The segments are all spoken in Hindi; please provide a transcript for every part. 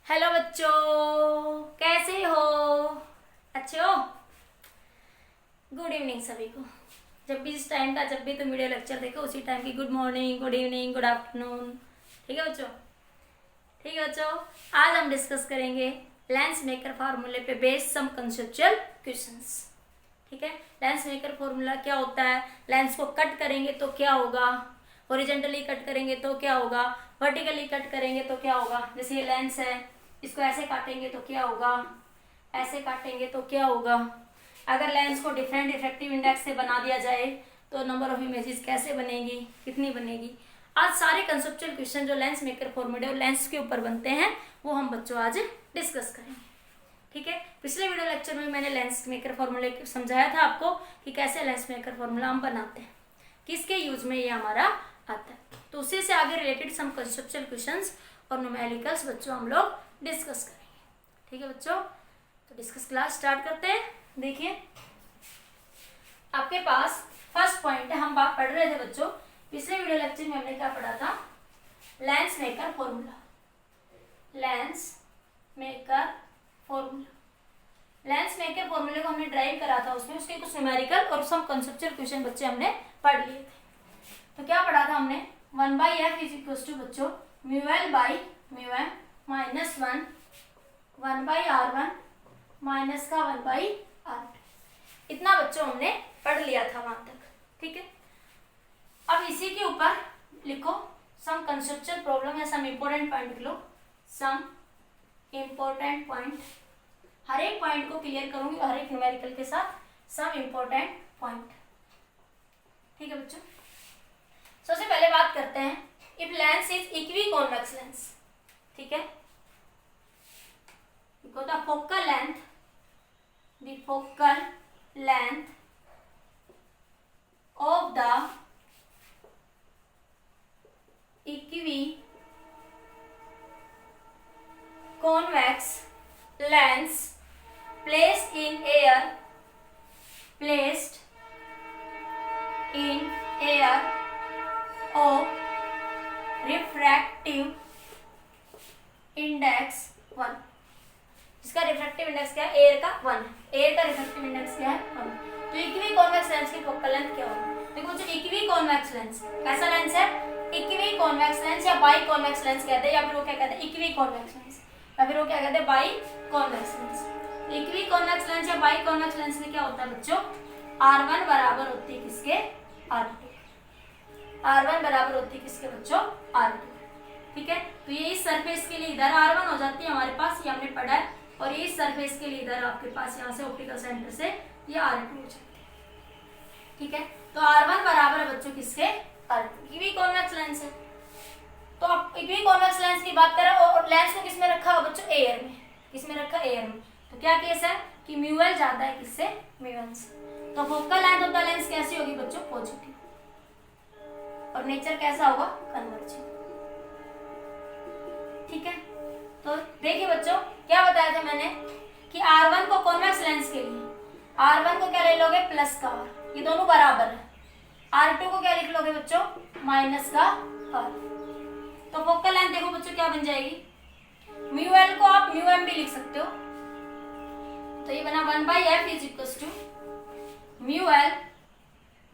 हेलो बच्चों, कैसे हो? अच्छे हो? गुड इवनिंग सभी को। जब भी इस टाइम का जब भी तुम वीडियो लेक्चर देखो उसी टाइम की good morning, good evening, good afternoon. ठीक है बच्चों? ठीक है बच्चों, आज हम डिस्कस करेंगे लेंस मेकर फार्मूले पे बेस्ड सम कंसेप्चुअल क्वेश्चंस। ठीक है, लेंस मेकर फॉर्मूला क्या होता है, लेंस को कट करेंगे तो क्या होगा, हॉरिजॉन्टली कट करेंगे तो क्या होगा, वर्टिकली कट करेंगे तो क्या होगा। जैसे ये लेंस है, इसको ऐसे काटेंगे तो क्या होगा, ऐसे काटेंगे तो क्या होगा। अगर लेंस को डिफरेंट इफेक्टिव इंडेक्स से बना दिया जाए तो नंबर ऑफ इमेजेस कैसे बनेगी, कितनी बनेगी। आज सारे कंसेप्चुअल क्वेश्चन जो लेंस मेकर फॉर्मूले और लेंस के ऊपर बनते हैं वो हम बच्चों आज डिस्कस करेंगे। ठीक है, पिछले वीडियो लेक्चर में मैंने लेंस मेकर फॉर्मूले समझाया था आपको कि कैसे लेंस मेकर फॉर्मूला हम बनाते हैं, किसके यूज में ये हमारा आता है। तो उसी से आगे रिलेटेड सम कंसेप्चुअल क्वेश्चंस और न्यूमेरिकल्स बच्चों हम लोग डिस्कस करेंगे। ठीक है बच्चों, तो डिस्कस क्लास स्टार्ट करते हैं। देखिए आपके पास फर्स्ट पॉइंट है, हम बात पढ़ रहे थे बच्चों पिछले वीडियो लेक्चर में हमने क्या पढ़ा था, lens maker formula. Lens maker formula, lens maker फॉर्मूले को हमने ड्राइव करा था, उसमें उसके कुछ न्यूमेरिकल और सम कंसेप्चुअल क्वेश्चन बच्चे हमने पढ़ लिए थे। तो क्या पढ़ा था हमने, 1/f इज इक्वल टू बच्चों mu L by mu M minus 1/r1 minus का 1/r2। इतना बच्चों हमने पढ़ लिया था वहां तक। ठीक है, अब इसी के ऊपर लिखो सम कंसेप्चुअल प्रॉब्लम या सम इंपॉर्टेंट पॉइंट लिख लो। सम इंपॉर्टेंट पॉइंट, हर एक पॉइंट को क्लियर करूंगी हर एक न्यूमेरिकल के साथ। Some important point. ठीक है बच्चों, सबसे पहले बात करते हैं if lens is equiconvex lens. ठीक है, the focal length of the equiconvex lens placed in air of refractive index 1, जिसका रिफ्रैक्टिव इंडेक्स क्या है, एयर का 1 है। एयर का रिफ्रैक्टिव इंडेक्स क्या है, 1। तो इक्वी कॉन्वेक्स लेंस की फोकल लेंथ क्या होगी। देखो जो इक्वी कॉन्वेक्स लेंस कैसा लेंस है, इक्वी कॉन्वेक्स लेंस या बाई कॉन्वेक्स लेंस कहते हैं, या फिर वो क्या कहते हैं इक्वी कॉन्वेक्स लेंस, या फिर वो क्या कहते हैं by convex lens. Equiconvex lens या बाई कॉन्वेक्स लेंस में क्या होता है बच्चों, R1 बराबर होती है किसके, R2। R1 बराबर होती है किसके बच्चों, R2। ठीक है, तो ये इस सरफेस के लिए इधर R1 हो जाती है हमारे पास, ये हमने पढ़ा है, और ये इस सरफेस के लिए इधर आपके पास यहाँ से ऑप्टिकल सेंटर से ये R2 हो जाती है। ठीक है, तो R1 बराबर है बच्चों किसके, R2। इक्वी कॉन्वेक्स लेंस है, तो आप इक्वी कॉन्वेक्स लेंस की बात करें और लेंस को किसमें रखा हो बच्चों, एयर में। किसमें रखा, एयर में। तो क्या केस है कि म्यू एल ज्यादा है किससे, म्यू एन से। तो focal length of the lens कैसी होगी बच्चों, पॉजिटिव, और नेचर कैसा होगा, कन्वर्जिंग। ठीक है, तो देखिए बच्चों क्या बताया था मैंने कि R1 को कॉन्वेक्स लेंस के लिए R1 को क्या ले लोगे, प्लस का R, ये दोनों बराबर है। R2 को क्या लिख लोगे बच्चों, माइनस का R। तो फोकल लेंथ देखो बच्चों क्या बन जाएगी, म्यू एल को आप म्यू एम भी लिख सकते हो। तो ये बना 1/f is equal to mu L,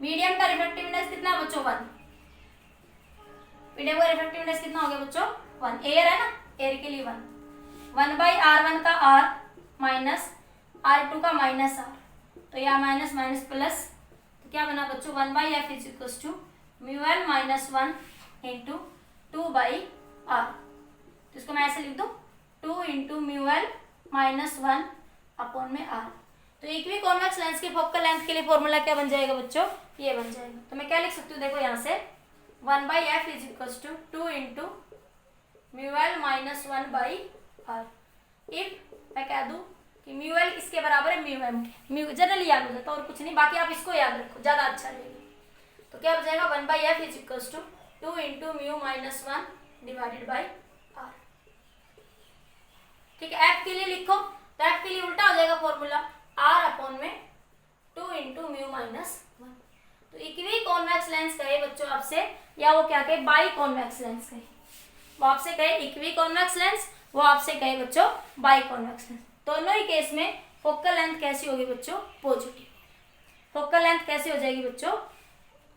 medium का रिफ्रैक्टिव इंडेक्स कितना बच्चों, 1। मीडियम का रिफ्रैक्टिव इंडेक्स कितना हो गया बच्चों, 1। एयर है ना, एयर के लिए 1/r1 का r माइनस r2 का माइनस r, तो यहाँ माइनस माइनस प्लस, तो क्या बना बच्चों 1/f is equal to mu L minus 1 into 2/r। तो इसको मैं ऐसे लिख दूँ 2 into mu L minus 1 upon में r। तो इक्वी कॉन्वेक्स लेंस की फोकल लेंथ के लिए फॉर्मूला क्या बन जाएगा बच्चों, ये बन जाएगा। तो मैं क्या लिख सकती हूँ, देखो यहाँ से 1/f is equal to 2 into mu L minus 1/r। If मैं कह दूं कि म्यू एल इसके बराबर है म्यू एम के, म्यू जनरली याद हो जाता है और कुछ नहीं, बाकी आप इसको याद रखो ज्यादा अच्छा रहेगा। तो क्या हो जाएगा 1/f is equal to 2 into mu minus 1 divided by r। ठीक है, f के लिए लिखो तो f के लिए उल्टा हो जाएगा फॉर्मूला, r अपॉन में 2 इंटू म्यू माइनस 1। तो इक्वी कॉन्वेक्स लेंस कहे बच्चों आपसे, या वो क्या कहे बाई कॉन्वेक्स लेंस कहे, वो आपसे कहे इक्वी कॉन्वेक्स लेंस वो आपसे कहे बच्चों बाई कॉन्वेक्स लेंस। दोनों ही केस में फोकल लेंथ कैसी होगी बच्चों, पॉजिटिव। फोकल लेंथ कैसी हो जाएगी बच्चों,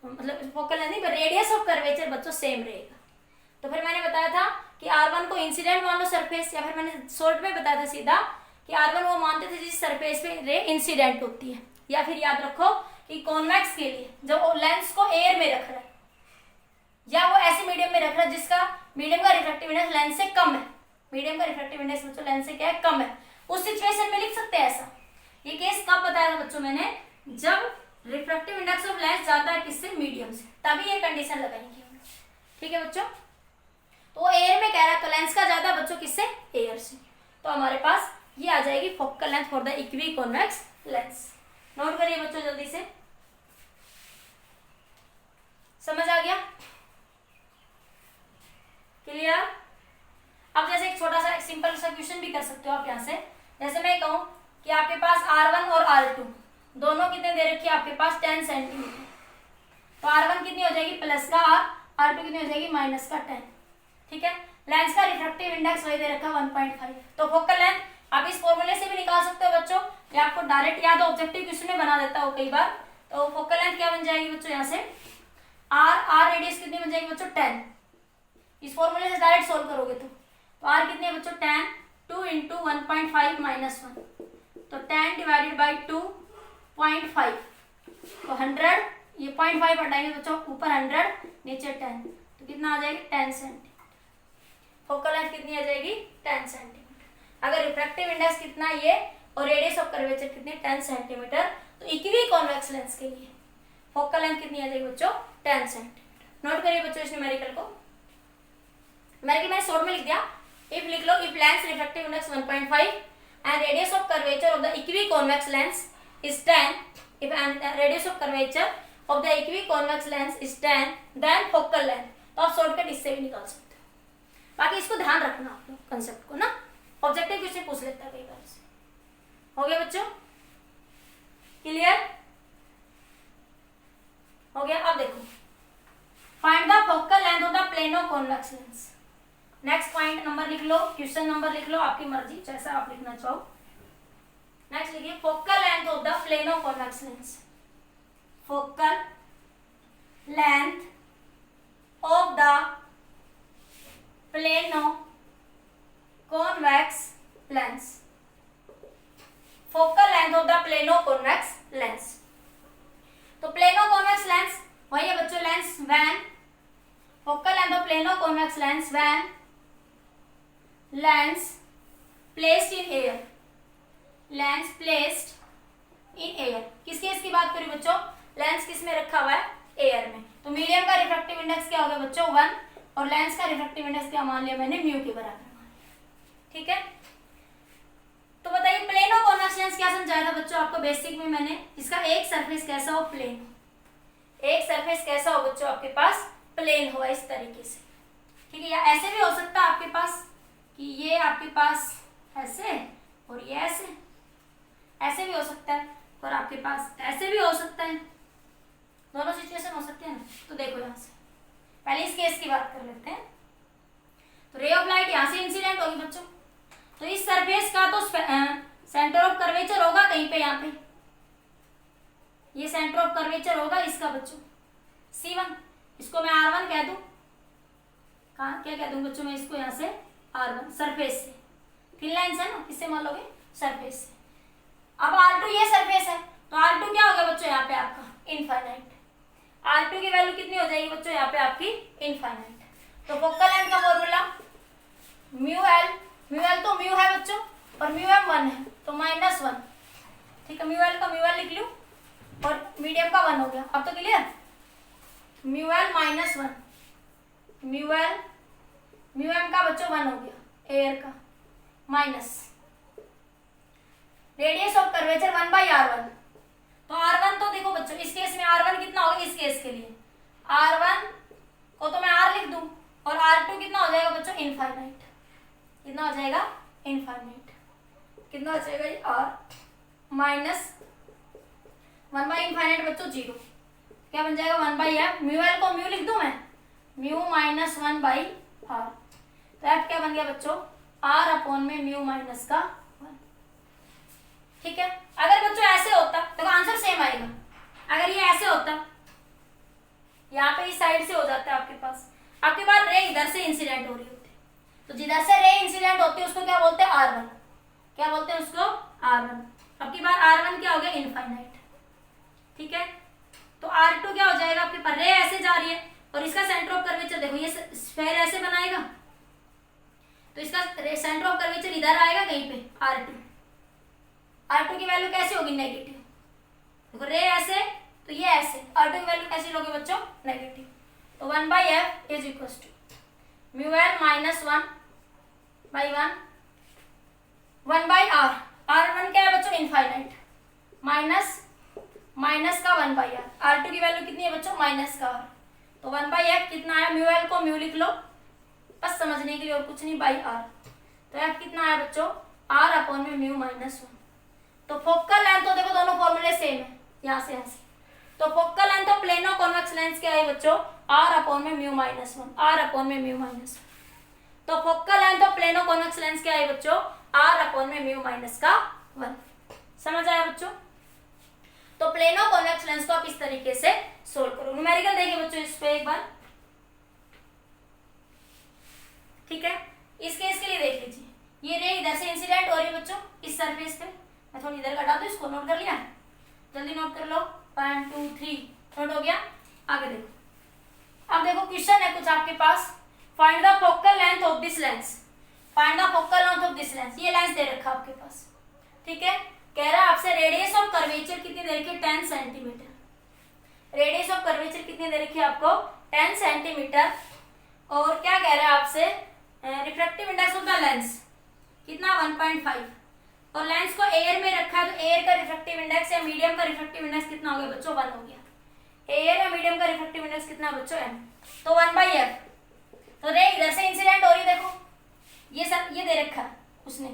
मतलब फोकल लेंथ नहीं, रेडियस ऑफ कर्वेचर बच्चों सेम रहेगा। तो फिर मैंने बताया था कि R1 को इंसिडेंट मान लो सरफेस, या फिर मैंने शॉर्ट में बताया था सीधा कि R1 वो मानते थे जिस सरफेस पे रे इंसिडेंट होती है। या फिर याद रखो कि कॉन्वेक्स के लिए जब लेंस को एयर में रख रहा है या वो ऐसे मीडियम में रख रहा है जिसका मीडियम का रिफ्रैक्टिव इंडेक्स लेंस से कम है, मीडियम का रिफ्रैक्टिव इंडेक्स बच्चों लेंस से क्या है, कम है, उस सिचुएशन में लिख सकते हैं ऐसा। ये केस कब बताया था बच्चों मैंने, जब रिफ्रैक्टिव इंडेक्स ऑफ लेंस जाता है किससे, मीडियम से, तभी ये कंडीशन लगाएंगे हम। ठीक है बच्चों, तो एयर में कह रहा है तो लेंस का ज्यादा बच्चों किससे, एयर से। तो हमारे पास ये आ जाएगी focal length for the equiconvex lens. Note करिए बच्चों जल्दी से, समझ आ गया, क्लियर। अब जैसे एक छोटा सा सिंपल सा क्वेश्चन भी कर सकते हो आप यहाँ से। जैसे मैं कहूँ कि आपके पास R1 और R2 दोनों कितने दे रखी है आपके पास, 10 सेंटीमीटर। तो R1 कितनी हो जाएगी प्लस का R, R2 कितनी हो जाएगी माइनस का 10। ठीक है, लेंस का रिफ्रैक्टिव इंडेक्स वही दे रखा है 1.5। तो फोकल लेंथ आप इस फॉर्मूले से भी निकाल सकते हो बच्चों, या आपको डायरेक्ट याद ऑब्जेक्टिव क्वेश्चन में बना देता हो कई बार। तो फोकल लेंथ क्या बन जाएगी बच्चों यहाँ से, R रेडियस कितनी बन जाएगी बच्चों 10। इस फॉर्मूले से डायरेक्ट सोल्व करोगे तो R कितनी है बच्चों 10, 2 इंटू 1.5 माइनस 1, तो 10 डिवाइडेड बाई 2.5, तो 100, ये 0.5 हटाएंगे बच्चों, ऊपर 100 नीचे 10, तो कितना आ जाएगी 10 सेंटीमीटर। फोकल लेंथ कितनी आ जाएगी 10 सेंटीमीटर। अगर रिफ्रैक्टिव इंडेक्स कितना है ये और रेडियस ऑफ कर्वेचर कितनी 10 सेंटीमीटर, तो इक्वी कॉन्वेक्स लेंस के लिए फोकल लेंथ कितनी आ जाएगी बच्चों 10 सेंटीमीटर। नोट करिए बच्चों इस न्यूमेरिकल को, मैंने शॉर्ट में लिख दिया। इफ लिख लो, if lens refractive index 1.5 and radius of curvature of the equiconvex lens is 10, if radius of curvature of the equiconvex lens is 10, then focal length. तो आप शॉर्टकट इससे भी निकाल सकते हो। बाकी इसको ध्यान रखना आप लोग कंसेप्ट को ना, ऑब्जेक्टिव क्वेश्चन पूछ लेता है कई बार से। हो गया बच्चों, क्लियर हो गया। अब देखो, find the focal length of the plano convex lens. Next point number लिख लो, क्वेश्चन नंबर लिख लो, आपकी मर्जी जैसा आप लिखना चाहो। नेक्स्ट लिखिए focal length of the plano convex lens. Focal length of the plano convex lens. Focal length of the plano convex lens. तो प्लेनो कॉन्वेक्स लेंस वही है बच्चों, lens when focal length of plano convex lens when lens placed in air, lens placed in air. किस केस की बात करें बच्चों, लेंस किस में रखा हुआ है, एयर में। तो मीडियम का रिफ्रैक्टिव इंडेक्स क्या हो गया बच्चों 1, और लेंस का रिफ्रैक्टिव इंडेक्स क्या मान लिया मैंने, म्यू के बराबर। ठीक है, तो बताइए प्लेनो कॉन्वेक्स लेंस क्या समझाया था बच्चों आपको बेसिक में मैंने, इसका एक सरफेस कैसा हो, प्लेन। एक सरफेस कैसा हो बच्चों आपके पास, प्लेन हो इस तरीके से। ठीक है, या ऐसे भी हो सकता है आपके पास कि ये आपके पास ऐसे और ये ऐसे, ऐसे भी हो सकता है, और आपके पास ऐसे भी हो सकता है, दोनों सिचुएशन हो सकते हैं ना। तो देखो यहाँ से पहले इस केस की बात कर लेते हैं। तो रे ऑफ लाइट यहाँ से इंसिडेंट होगी बच्चों, तो इस सरफेस का तो सेंटर ऑफ कर्वेचर होगा कहीं पे, यहाँ पे ये सेंटर ऑफ कर्वेचर होगा इसका बच्चों C1। इसको मैं R1 कह दूं, कहाँ क्या कह दूं बच्चों मैं इसको, यहाँ से R1 सरफेस से, थिन लाइन से ना, किससे मान लोगे, सरफेस से। अब R2 ये सरफेस है, तो R2 क्या होगा बच्चों यहाँ पे आपका इनफाइनाइट। R2 की वैल्यू कितनी हो जाएगी बच्चों यहाँ पे आपकी इनफाइनाइट। तो फोकल लेंथ का फॉर्मूला म्यू एल तो म्यू है बच्चों और म्यू एम 1 है, तो -1। ठीक है, म्यू एल का म्यू एल लिख लूं और मीडियम का 1 हो गया। अब तो clear, mu L -1, mu M का बच्चों 1 हो गया, एयर का minus radius of curvature 1/r1। तो r1 तो देखो बच्चों इस केस में r1 कितना होगा, इस केस के लिए r1 को तो मैं r लिख दूं, और r2 कितना हो जाएगा बच्चों इनफाइनाइट। कितना हो जाएगा इनफाइनाइट, कितना हो जाएगा ये r माइनस 1/इनफाइनाइट बच्चों 0, क्या बन जाएगा 1/f। म्यू एल को म्यू लिख दूं मैं, म्यू -1/r, तो f क्या बन गया बच्चों आर अपॉन में म्यू माइनस का 1। ठीक है, अगर बच्चों ऐसे होता तो आंसर सेम आएगा। अगर ये ऐसे होता, यहाँ पे इस साइड से हो जाता है आपके पास रे इधर से इंसिडेंट हो रही होती, तो जिधर से रे इंसिडेंट होती है उसको क्या बोलते हैं, R1। क्या बोलते हैं उसको, R1। अब की बार R1 क्या हो गया, इनफाइनाइट। ठीक है, तो R2 क्या हो जाएगा, आपके पास रे ऐसे जा रही है और इसका सेंटर ऑफ कर्वेचर देखो, ये स्फेयर ऐसे बनाएगा तो इसका सेंटर ऑफ कर्वेचर इधर आएगा कहीं पे, R2। R2 की वैल्यू कैसे होगी, नेगेटिव। देखो रे ऐसे तो ये ऐसे, R2 की वैल्यू कैसे लोगे बच्चों, नेगेटिव। तो 1/f is equal to mu L minus 1/1 1/r। R1 क्या है बच्चों, इनफाइनाइट, माइनस का 1/r। R2 की वैल्यू कितनी है बच्चों, माइनस का r। तो 1/f कितना आया, म्यू एल को म्यू लिख लो बस समझने के लिए, और कुछ नहीं, r। तो f कितना आया बच्चों, r अपॉन में म्यू माइनस 1। तो फोकल लेंथ तो देखो दोनों फॉर्मूले सेम है, यहाँ से। तो फोकल लेंथ और प्लेनो कॉन्वेक्स लेंस क्या है बच्चों, r अपॉन में म्यू माइनस 1, r अपॉन में म्यू माइनस 1। तो फोकल लेंथ और प्लेनो कॉन्वेक्स लेंस क्या है बच्चों, r अपॉन में म्यू माइनस का 1। समझ आया बच्चों। तो प्लेनो कॉन्वेक्स लेंस को आप इस तरीके से सोल्व करो। न्यूमेरिकल देखिए बच्चों इस पे एक बार। ठीक है, इस केस के लिए देख लीजिए, ये रे इधर से इंसिडेंट हो रही है बच्चों इस सरफेस पे। मैं थोड़ी इधर घटा दूं, इसको नोट कर लिया, जल्दी नोट कर लो। 1 2 3 नोट हो गया। आगे देखो, अब देखो क्वेश्चन है कुछ आपके पास, find the focal length of this lens. Find the focal length of this lens. ये लेंस दे रखा आपके पास। ठीक है, कह रहा है आपसे रेडियस ऑफ कर्वेचर कितनी दे रखी है, 10 सेंटीमीटर। रेडियस ऑफ कर्वेचर कितनी दे रखी है आपको, 10 सेंटीमीटर। और क्या कह रहा है आपसे, refractive index of the lens कितना, 1.5। और लेंस को एयर में रखा है तो एयर का रिफ्रैक्टिव इंडेक्स या मीडियम का रिफ्रैक्टिव इंडेक्स कितना हो गया बच्चों, 1 हो गया। एयर या मीडियम का रिफ्रैक्टिव इंडेक्स कितना बच्चों, m। तो 1/f। तो रे इधर से इंसिडेंट हो रही, देखो ये सब ये दे रखा है उसने।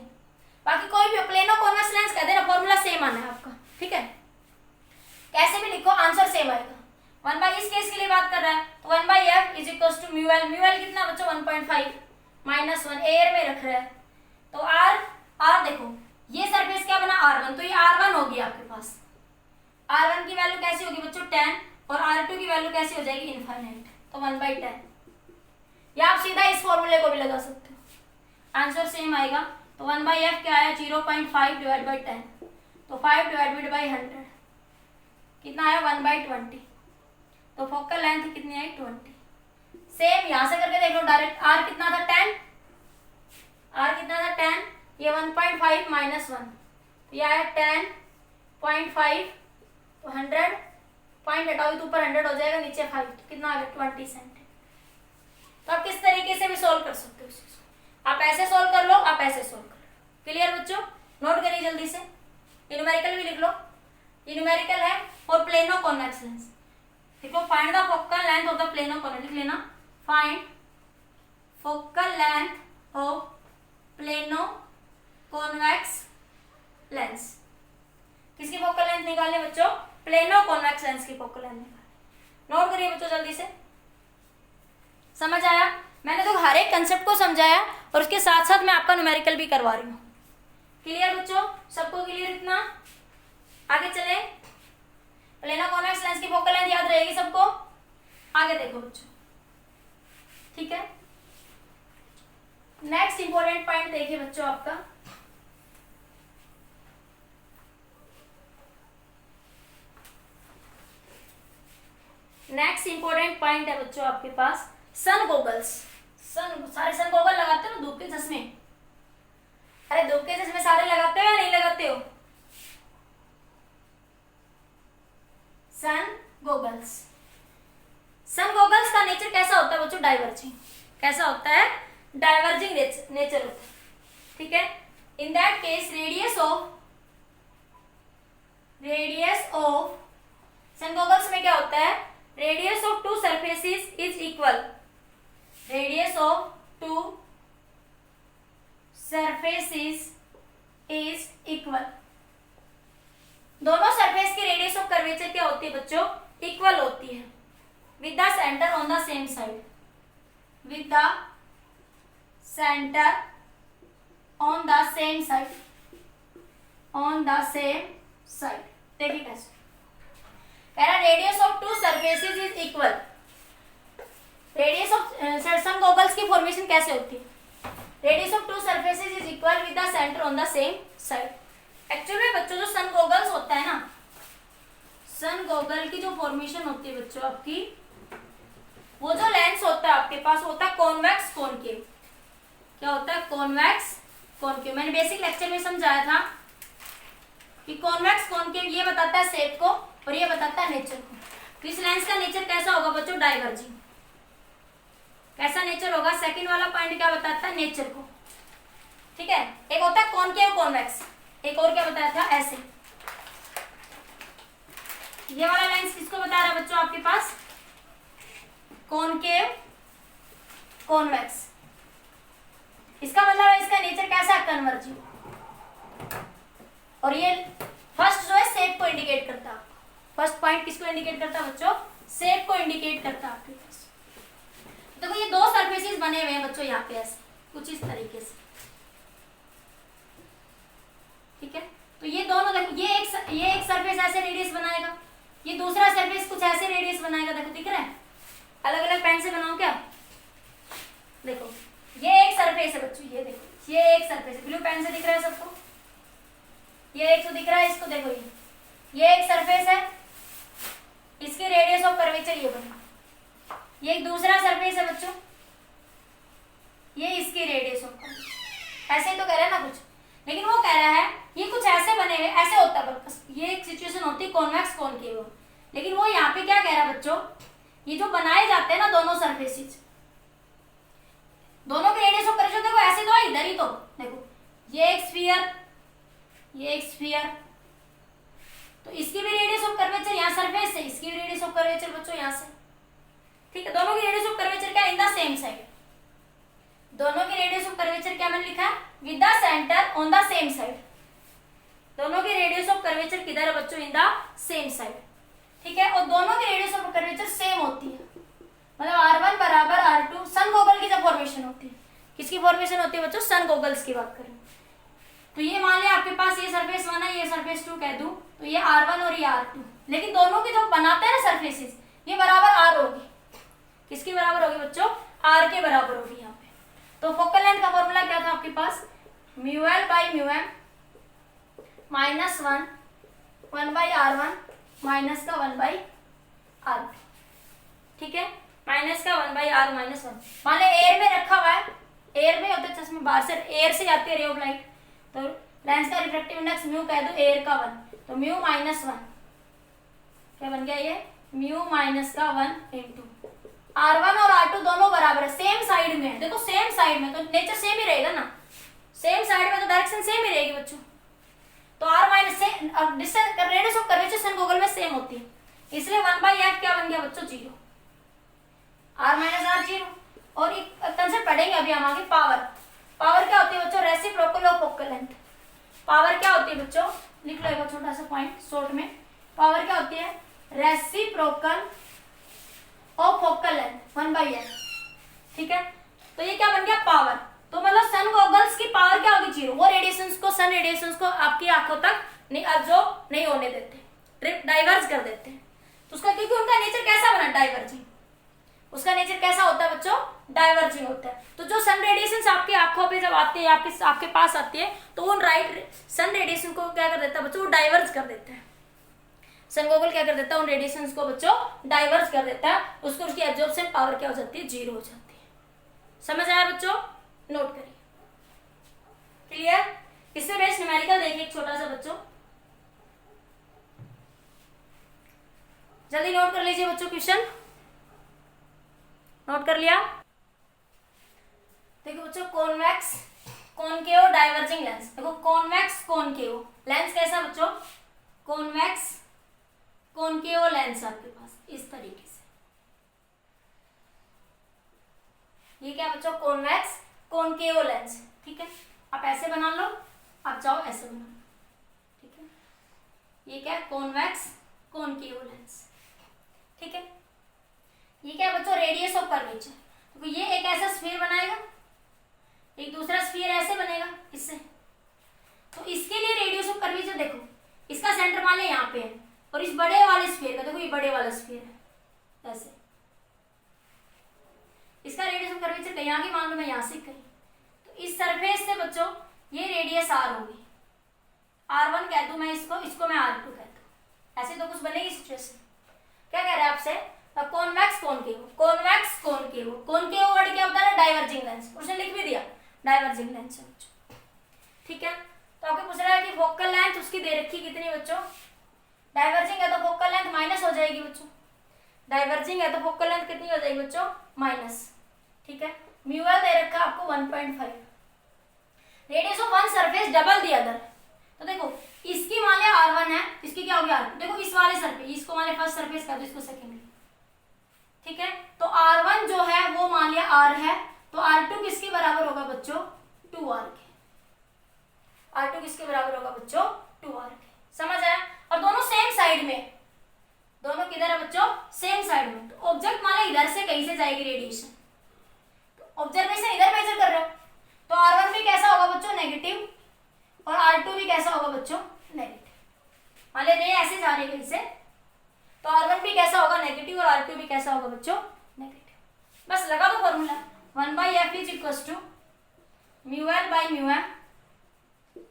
बाकी कोई भी प्लेनो कॉन्वेक्स लेंस कह देना, फॉर्मूला सेम आना है आपका। ठीक है, कैसे भी लिखो आंसर सेम आएगा। 1/, इस केस के लिए बात कर रहा है तो 1/f is equal to mu L. Mu L कितना बच्चों, 1.5 माइनस 1, एयर में रख रहा है तो r देखो ये सरफेस क्या बना, R1। तो ये R1 होगी आपके पास। R1 की वैल्यू कैसी होगी बच्चों, 10। और R2 की वैल्यू कैसी हो जाएगी, इनफाइनाइट। तो 1/10। या आप सीधा इस फॉर्मूले को भी लगा सकते हो, आंसर सेम आएगा। तो 1/f क्या आया, 0.5 डिवाइड बाई 10। तो 5 डिवाइडेड बाई 100 कितना आया, 1/20। तो फोकल लेंथ कितनी आई, 20। सेम यहां से करके देख लो डायरेक्ट। r कितना था, 10। r कितना था, 10। ये 1.5 माइनस 1, ये आया 10.5। तो 100 पॉइंट हटाओ तो ऊपर 100 हो जाएगा, नीचे 5। तो कितना आ गया, 20 सेंटीमीटर। तो आप किस तरीके से भी सोल्व कर सकते हो इस चीज को। आप ऐसे सोल्व कर लो, आप ऐसे सोल्व कर लो। क्लियर बच्चों, नोट करिए जल्दी से। न्यूमेरिकल भी लिख लो, न्यूमेरिकल है और प्लेनो कॉन्वेक्स लेंस। देखो find the focal length of the plano convex, लिख लेना, find focal length of plano convex lens. किसकी फोकल लेंथ निकालने बच्चों, प्लेनो कॉन्वेक्स लेंस की फोकल लेंथ निकालने। नोट करिए बच्चों जल्दी से। समझ आया, मैंने तो हर एक कंसेप्ट को समझाया और उसके साथ साथ मैं आपका न्यूमेरिकल भी करवा रही हूँ। क्लियर बच्चों, सबको क्लियर इतना। आगे चले, प्लेनो कॉन्वेक्स लेंस की फोकल लेंथ याद रहेगी सबको। आगे देखो बच्चों, ठीक है। नेक्स्ट इंपॉर्टेंट पॉइंट देखिए बच्चों आपका, नेक्स्ट इंपॉर्टेंट पॉइंट है बच्चों आपके पास सन गॉगल्स। सारे सन गॉगल लगाते हो ना, धूप के चश्मे। अरे धूप के चश्मे सारे लगाते हो या नहीं लगाते हो, सन गॉगल्स। सन गॉगल्स का नेचर कैसा होता है बच्चों, डाइवर्जिंग। कैसा होता है, डाइवर्जिंग नेचर होता है। ठीक है, in that case radius of sun goggles में क्या होता है, radius of two surfaces is equal. Radius of two surfaces is equal. दोनों सरफेस की रेडियस ऑफ कर्वेचर क्या होती है बच्चों, इक्वल होती है, with the centre on the same side. With the centre on the same side, on the same side. देखिए कैसे कह रहा radius of two surfaces is equal. Radius of sun goggles की फॉर्मेशन कैसे होती है? Radius of two surfaces is equal with the centre on the same side. Actually बच्चों जो सन गॉगल्स होता है ना, सन गॉगल की जो फॉर्मेशन होती है बच्चों आपकी, वो जो लेंस होता है आपके पास होता है कॉन्वेक्स कॉनकेव। क्या होता है? Convex concave. मैंने बेसिक लेक्चर में समझाया था कि कॉन्वेक्स कॉनकेव ये बताता है शेप को और ये बताता है नेचर को। तो इस लेंस का नेचर कैसा होगा बच्चों? डाइवर्जिंग। कैसा नेचर होगा? सेकंड वाला पॉइंट क्या बताता है? नेचर को। ठीक है, एक होता है कॉनकेव कॉन्वेक्स, एक और क्या बताया था? ऐसे। ये वाला लेंस किसको बता रहा है बच्चों आपके पास? Concave convex. इसका मतलब है इसका नेचर कैसा है? कन्वर्जिंग। और ये फर्स्ट जो है शेप को इंडिकेट करता है। फर्स्ट पॉइंट किसको इंडिकेट करता है बच्चों? शेप को इंडिकेट करता है आपके पास। देखो ये दो सरफेसेस बने हुए हैं बच्चों यहाँ पे ऐसे कुछ इस तरीके से। ठीक है, तो ये दोनों देखो, ये एक सरफेस ऐसे रेडियस बनाएगा, ये दूसरा सरफेस कुछ ऐसे रेडियस बनाएगा। देखो दिख रहा है? अलग अलग पेन से बनाओ क्या? देखो ये एक सरफेस है बच्चों, ये देखो ये एक सरफेस है। ब्लू पेन से दिख रहा है सबको? ये एक तो दिख रहा है, इसको देखो ये एक सरफेस है, इसकी रेडियस ऑफ कर्वेचर ये बना। ये एक दूसरा सरफेस है बच्चों, ये इसकी रेडियस ऑफ कर्वेचर। ऐसे ही तो कह रहा है ना कुछ, लेकिन वो कह रहा है ये कुछ ऐसे बने हुए, ऐसे होता है बस। ये एक सिचुएशन होती है कॉन्वेक्स कॉनकेव। लेकिन वो यहाँ पे क्या कह रहा है बच्चों? ये जो बनाए जाते हैं ना दोनों सरफेसेस, दोनों के रेडियस ऑफ कर्वेचर देखो ऐसे तो है इधर ही। तो देखो ये एक स्फीयर, ये एक स्फीयर, तो इसकी भी रेडियस ऑफ कर्वेचर यहाँ सरफेस से, इसकी भी रेडियस ऑफ कर्वेचर बच्चों यहाँ से। ठीक है, दोनों की रेडियस ऑफ कर्वेचर क्या? In the same side. दोनों की रेडियस ऑफ कर्वेचर क्या मैंने लिखा है? With the centre on the same side. दोनों की रेडियस ऑफ कर्वेचर किधर है बच्चों? In the same side. ठीक है, और दोनों की रेडियस ऑफ कर्वेचर सेम होती है, मतलब R1 बराबर R2। सन गॉगल की जब फॉर्मेशन होती है, किसकी फॉर्मेशन होती है बच्चों? सन गॉगल्स की बात करें तो ये मान लिया आपके पास ये सरफेस 1 है, ये सरफेस 2 कह दूं, तो ये R1 और ये R2। लेकिन दोनों की जो बनाते हैं ना सरफेसेस, ये बराबर R होगी। किसकी बराबर होगी बच्चों? R के बराबर होगी यहाँ पे। तो फोकल लेंथ का फॉर्मूला क्या था आपके पास? μl by μm minus 1 by R1 minus का 1 बाई R2। ठीक है, माइनस का 1 बाई R माइनस 1। मान लो एयर में रखा हुआ है, एयर में होता है चश्मे, बाहर से एयर से जाती है रे ऑफ लाइट, तो लेंस का रिफ्रैक्टिव इंडेक्स म्यू कह दो एयर का 1, तो म्यू माइनस 1 क्या बन गया? ये म्यू माइनस का 1 इंटू R1 और R2 दोनों बराबर है, सेम साइड में है। देखो सेम साइड में तो नेचर सेम ही रहेगा ना, सेम साइड में तो डायरेक्शन सेम ही रहेगी बच्चों। तो R माइनस से distance radius of curvature sun goggle में सेम होती है, इसलिए 1 बाई f क्या बन गया बच्चों? 0। R minus R 0। और एक कंसेप्ट पढ़ेंगे अभी हम आगे, पावर। पावर क्या होती है बच्चों? Reciprocal of focal length. Power क्या होती है बच्चों? लिख लो एक छोटा सा पॉइंट शॉर्ट में। पावर क्या होती है? Reciprocal of focal length 1 by f। ठीक है, तो ये क्या बन गया? पावर। तो मतलब सन गॉगल्स की पावर क्या होगी? 0। वो रेडिएशंस को, सन रेडिएशंस को आपकी आंखों तक नहीं अब्जॉर्ब नहीं होने देते, डाइवर्ज कर देते हैं। तो उसका क्योंकि उनका नेचर कैसा बना? डाइवर्जिंग। उसका नेचर कैसा होता है बच्चों? डाइवर्जिंग होता है। तो जो सन रेडिएशंस आपकी आंखों पे जब आती है, आपके पास आती है, तो उन राइट सन रेडिएशन को क्या कर देता है बच्चों? वो डाइवर्ज कर देता है। सन गॉगल क्या कर देता है? उन रेडिएशंस को बच्चों डाइवर्ज कर देता है, उसको उसकी एब्जॉर्प्शन पावर क्या हो जाती है? 0 हो जाती है। समझ आया बच्चों? नोट करिए। क्लियर? इससे बेस्ट न्यूमेरिकल देखिए एक छोटा सा बच्चों, जल्दी नोट कर लीजिए बच्चों। क्वेश्चन नोट कर लिया? देखो बच्चों, कॉन्वेक्स कॉनकेव डाइवर्जिंग लेंस। देखो कॉन्वेक्स कॉनकेव लेंस कैसा बच्चों? कॉन्वेक्स कॉनकेव लेंस आपके पास इस तरीके से। ये क्या बच्चों? Convex concave lens. ठीक है, आप ऐसे बना लो, आप चाहो ऐसे बना लो। ठीक है, ये क्या? Convex concave lens. ठीक है, ये क्या बच्चों? Radius of curvature. तो ये एक ऐसा स्फीयर बनाएगा, एक दूसरा स्फीयर ऐसे बनेगा इससे। तो इसके लिए रेडियस ऑफ कर्वेचर देखो, इसका सेंटर मान लिया यहाँ पे है और इस बड़े वाले स्फीयर का देखो, ये बड़े वाला स्फीयर है ऐसे, इसका रेडियस ऑफ कर्वेचर कहीं आगे मान लो मैं यहाँ से कहीं, तो इस सरफेस से बच्चों ये रेडियस r होगी, r1 कह दूं मैं इसको, इसको मैं r2 कह दूं, ऐसे तो कुछ बनेगी सिचुएशन। क्या कह रहे हैं आपसे, convex concave, convex concave, concave word क्या होता है, डाइवर्जिंग लेंस, उसने लिख भी दिया डाइवर्जिंग लेंस है बच्चों, ठीक है। तो आपको पूछ रहा है कि फोकल लेंथ उसकी दे रखी कितनी बच्चों, डाइवर्जिंग है तो फोकल लेंथ माइनस हो जाएगी बच्चों, डाइवर्जिंग है तो फोकल लेंथ कितनी हो जाएगी बच्चों, माइनस, ठीक है। म्यूएल दे रखा आपको 1.5, radius of one surface double the other, तो देखो इसकी मान लिया r1 है, इसकी क्या होगी r2, देखो इस वाले सरफेस, इसको मान लिया फर्स्ट सरफेस कर दो, इसको सेकंड, ठीक है। तो r1 जो है वो मान लिया r है, तो r2 किसके बराबर होगा बच्चों, 2r के, r2 किसके बराबर होगा बच्चों, 2r के, समझ आया। और दोनों सेम साइड में, दोनों किधर है बच्चों, सेम साइड में, तो ऑब्जेक्ट मान लिया इधर से कहीं से जाएगी रेडिएशन, तो ऑब्जर्वेशन इधर मेजर कर रहे हो, तो r1 भी कैसा होगा बच्चों, नेगेटिव, और r2 भी कैसा होगा बच्चों, नेगेटिव, मान लिया रे ऐसे जा रही है कहीं से, तो r1 भी कैसा होगा, नेगेटिव, और r2 भी कैसा होगा बच्चों, नेगेटिव। बस लगा दो formula, 1/f is equal to mu L by mu M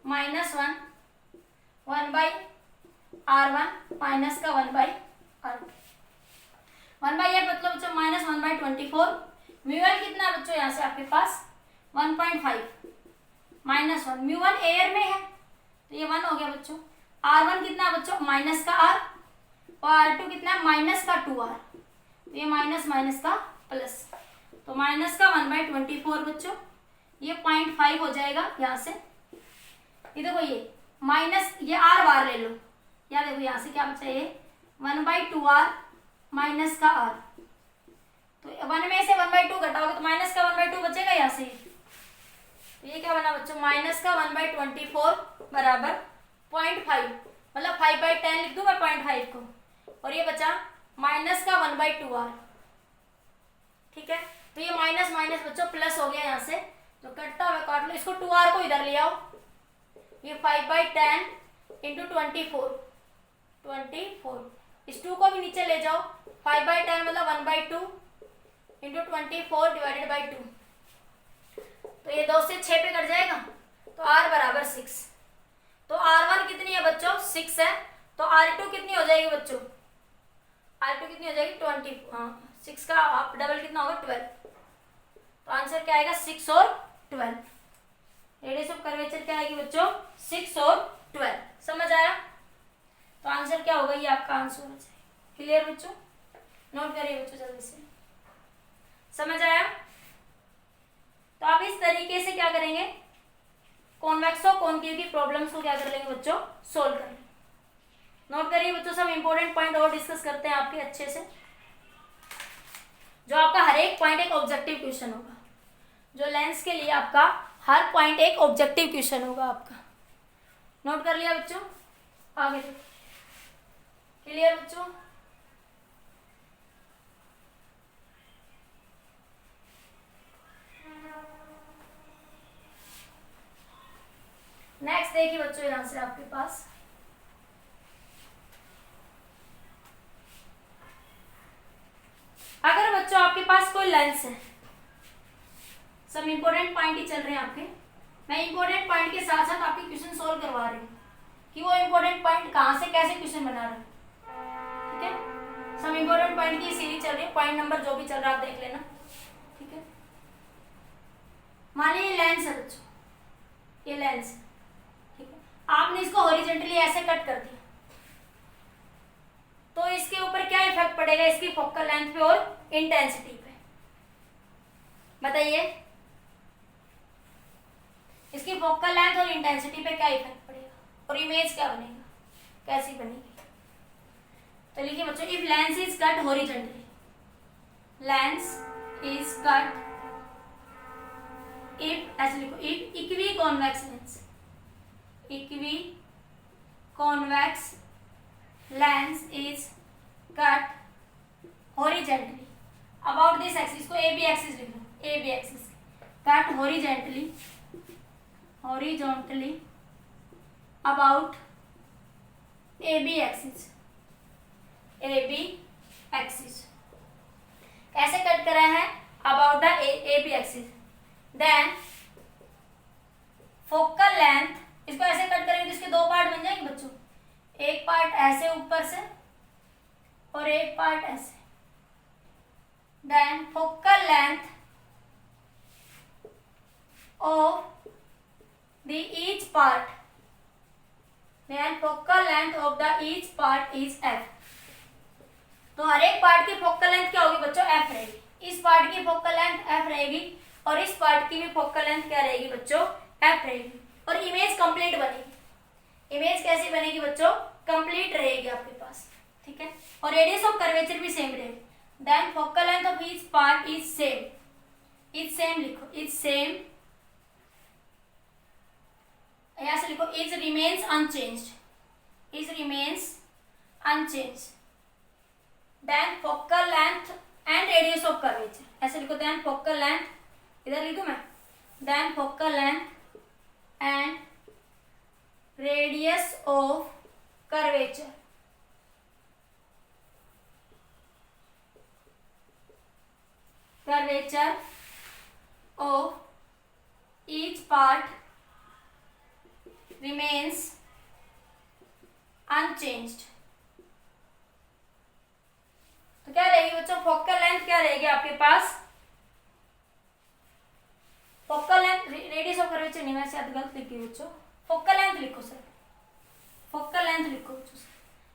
minus 1/r1 minus का 1/r2, 1/f मतलब बच्चों माइनस 1/24, म्यू एल कितना बच्चों यहाँ से आपके पास 1.5 माइनस 1, म्यू 1 एयर में है तो ये 1 हो गया बच्चों, r1 कितना बच्चों माइनस का r, और r2 कितना माइनस का 2r, तो ये माइनस माइनस का प्लस, तो माइनस का 1/24 बच्चों, ये 0.5 हो जाएगा यहाँ से, ये देखो ये माइनस, ये r बार ले लो, या देखो यहाँ से क्या बचा, ये 1/2r माइनस का r, तो 1 में से 1/2 घटाओगे तो माइनस का 1/2 बचेगा यहाँ से, तो ये क्या बना बच्चों, माइनस का 1/24 बराबर 0.5, मतलब 5/10 लिख दूं मैं 0.5 को, और ये बचा माइनस का 1/2r, ठीक है। तो ये माइनस माइनस बच्चों प्लस हो गया यहाँ से, तो कटता हुआ काट लो, इसको 2r को इधर ले आओ, ये 5/10 इंटू 24, इस 2 को भी नीचे ले जाओ, 5/10 मतलब 1/2 इंटू 24 डिवाइडेड बाई 2, तो ये 2 से 6 पे कट जाएगा, तो r बराबर 6, तो r1 कितनी है बच्चों 6 है, तो r2 कितनी हो जाएगी बच्चों, r2 कितनी हो जाएगी 20, 6 का आप डबल कितना होगा 12, तो आंसर क्या आएगा 6 और 12, रेडियस ऑफ कर्वेचर क्या आएगी बच्चों 6 और 12, समझ आया। तो आंसर क्या होगा, ये आपका आंसर हो जाएगा, क्लियर बच्चों, नोट करिए बच्चों जल्दी से, समझ आया। तो आप इस तरीके से क्या करेंगे, कॉन्वेक्स और कॉनकेव की प्रॉब्लम्स को क्या कर लेंगे बच्चों, सोल्व कर लेंगे। नोट करिए बच्चों, सब इंपॉर्टेंट पॉइंट और डिस्कस करते हैं आपके अच्छे से, जो आपका हर एक पॉइंट एक ऑब्जेक्टिव क्वेश्चन होगा, जो लेंस के लिए आपका हर पॉइंट एक ऑब्जेक्टिव क्वेश्चन होगा आपका, नोट कर लिया बच्चों, आगे क्लियर बच्चों। नेक्स्ट देखिए बच्चों, यहां से आपके पास अगर बच्चों आपके पास कोई लेंस है, सब इंपॉर्टेंट पॉइंट ही चल रहे हैं आपके, मैं इंपॉर्टेंट पॉइंट के साथ साथ आपके क्वेश्चन सोल्व करवा रही हूँ कि वो इंपॉर्टेंट पॉइंट कहाँ से कैसे क्वेश्चन बना रहे हैं, ठीक है। सब इंपॉर्टेंट पॉइंट की सीरीज चल रही है, पॉइंट नंबर जो भी चल रहा है आप देख लेना, ठीक है। मान लीजिए ये लेंस है बच्चों, ये लेंस है, ठीक है, आपने इसको हॉरिजॉन्टली ऐसे कट कर दिया, तो इसके ऊपर क्या इफेक्ट पड़ेगा, इसकी फोकल लेंथ पे और इंटेंसिटी पे, बताइए इसकी फोकल लेंथ और इंटेंसिटी पे क्या इफेक्ट पड़ेगा, और इमेज क्या बनेगा, कैसी बनेगी। तो लिखिए बच्चों, if lens is cut horizontally, lens is cut, if ऐसे लिखो, if equiconvex lens, equiconvex lens is cut horizontally about this axis, को ए बी एक्सिस लिख लो, A B axis, cut horizontally about AB axis कैसे कट करा है? About the AB axis. Then focal length, इसको ऐसे कट करेंगे तो इसके दो पार्ट बन जाएंगे बच्चों, एक पार्ट ऐसे ऊपर से और एक पार्ट ऐसे। Then focal length of the each part, then focal length of the each part is f। तो हर एक पार्ट की फोकल लेंथ क्या होगी बच्चों? f रहेगी। इस पार्ट की फोकल लेंथ f रहेगी और इस पार्ट की भी फोकल लेंथ क्या रहेगी बच्चों? f रहेगी। और इमेज कंप्लीट बनेगी। इमेज कैसी बनेगी बच्चों? कंप्लीट रहेगी आपके पास, ठीक है। और रेडियस ऑफ कर्वेचर भी सेम रहेगी। Then focal length of each part is same, लिखो, इज सेम, यहां से लिखो is remains unchanged. Then focal length and radius of curvature, ऐसे लिखो। देन फोकल लेंथ, इधर लिखो मैं, then focal length and radius of curvature of each part remains unchanged। तो क्या रहेगी बच्चों? फोकल लेंथ क्या रहेगी आपके पास? Focal length, radius of curvature नहीं, मैं शायद गलत लिखी बच्चों, फोकल लेंथ लिखो सर, फोकल लेंथ लिखो बच्चों।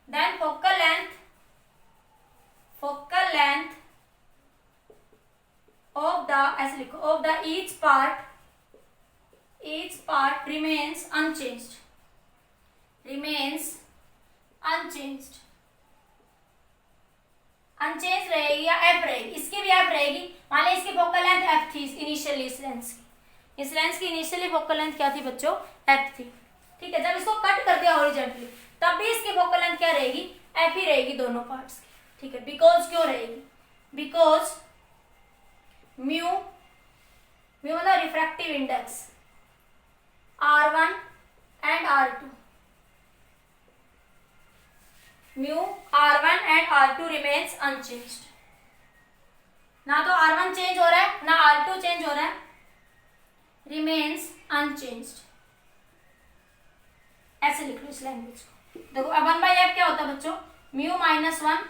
Then focal length of the, ऐसे लिखो, of the each part remains unchanged। Unchanged रहेगी या f रहेगी? इसकी भी f रहेगी। मान लीजिए इसकी फोकल लेंथ f थी इनिशियली, इस लेंस की इनिशियली फोकल लेंथ क्या थी बच्चों? f थी, ठीक है। जब इसको कट कर दिया हॉरिजॉन्टली तब भी इसकी फोकल लेंथ क्या रहेगी? f ही रहेगी दोनों पार्ट्स की, ठीक है। बिकॉज क्यों रहेगी? बिकॉज म्यू मतलब refractive index R1 and R2, mu R1 and R2 remains unchanged. ना तो R1 चेंज हो रहा है ना R2 चेंज हो रहा है, रिमेन्स अनचेंज्ड, ऐसे लिख लो इस लैंग्वेज को। देखो अब 1/f क्या होता है बच्चों? म्यू -1,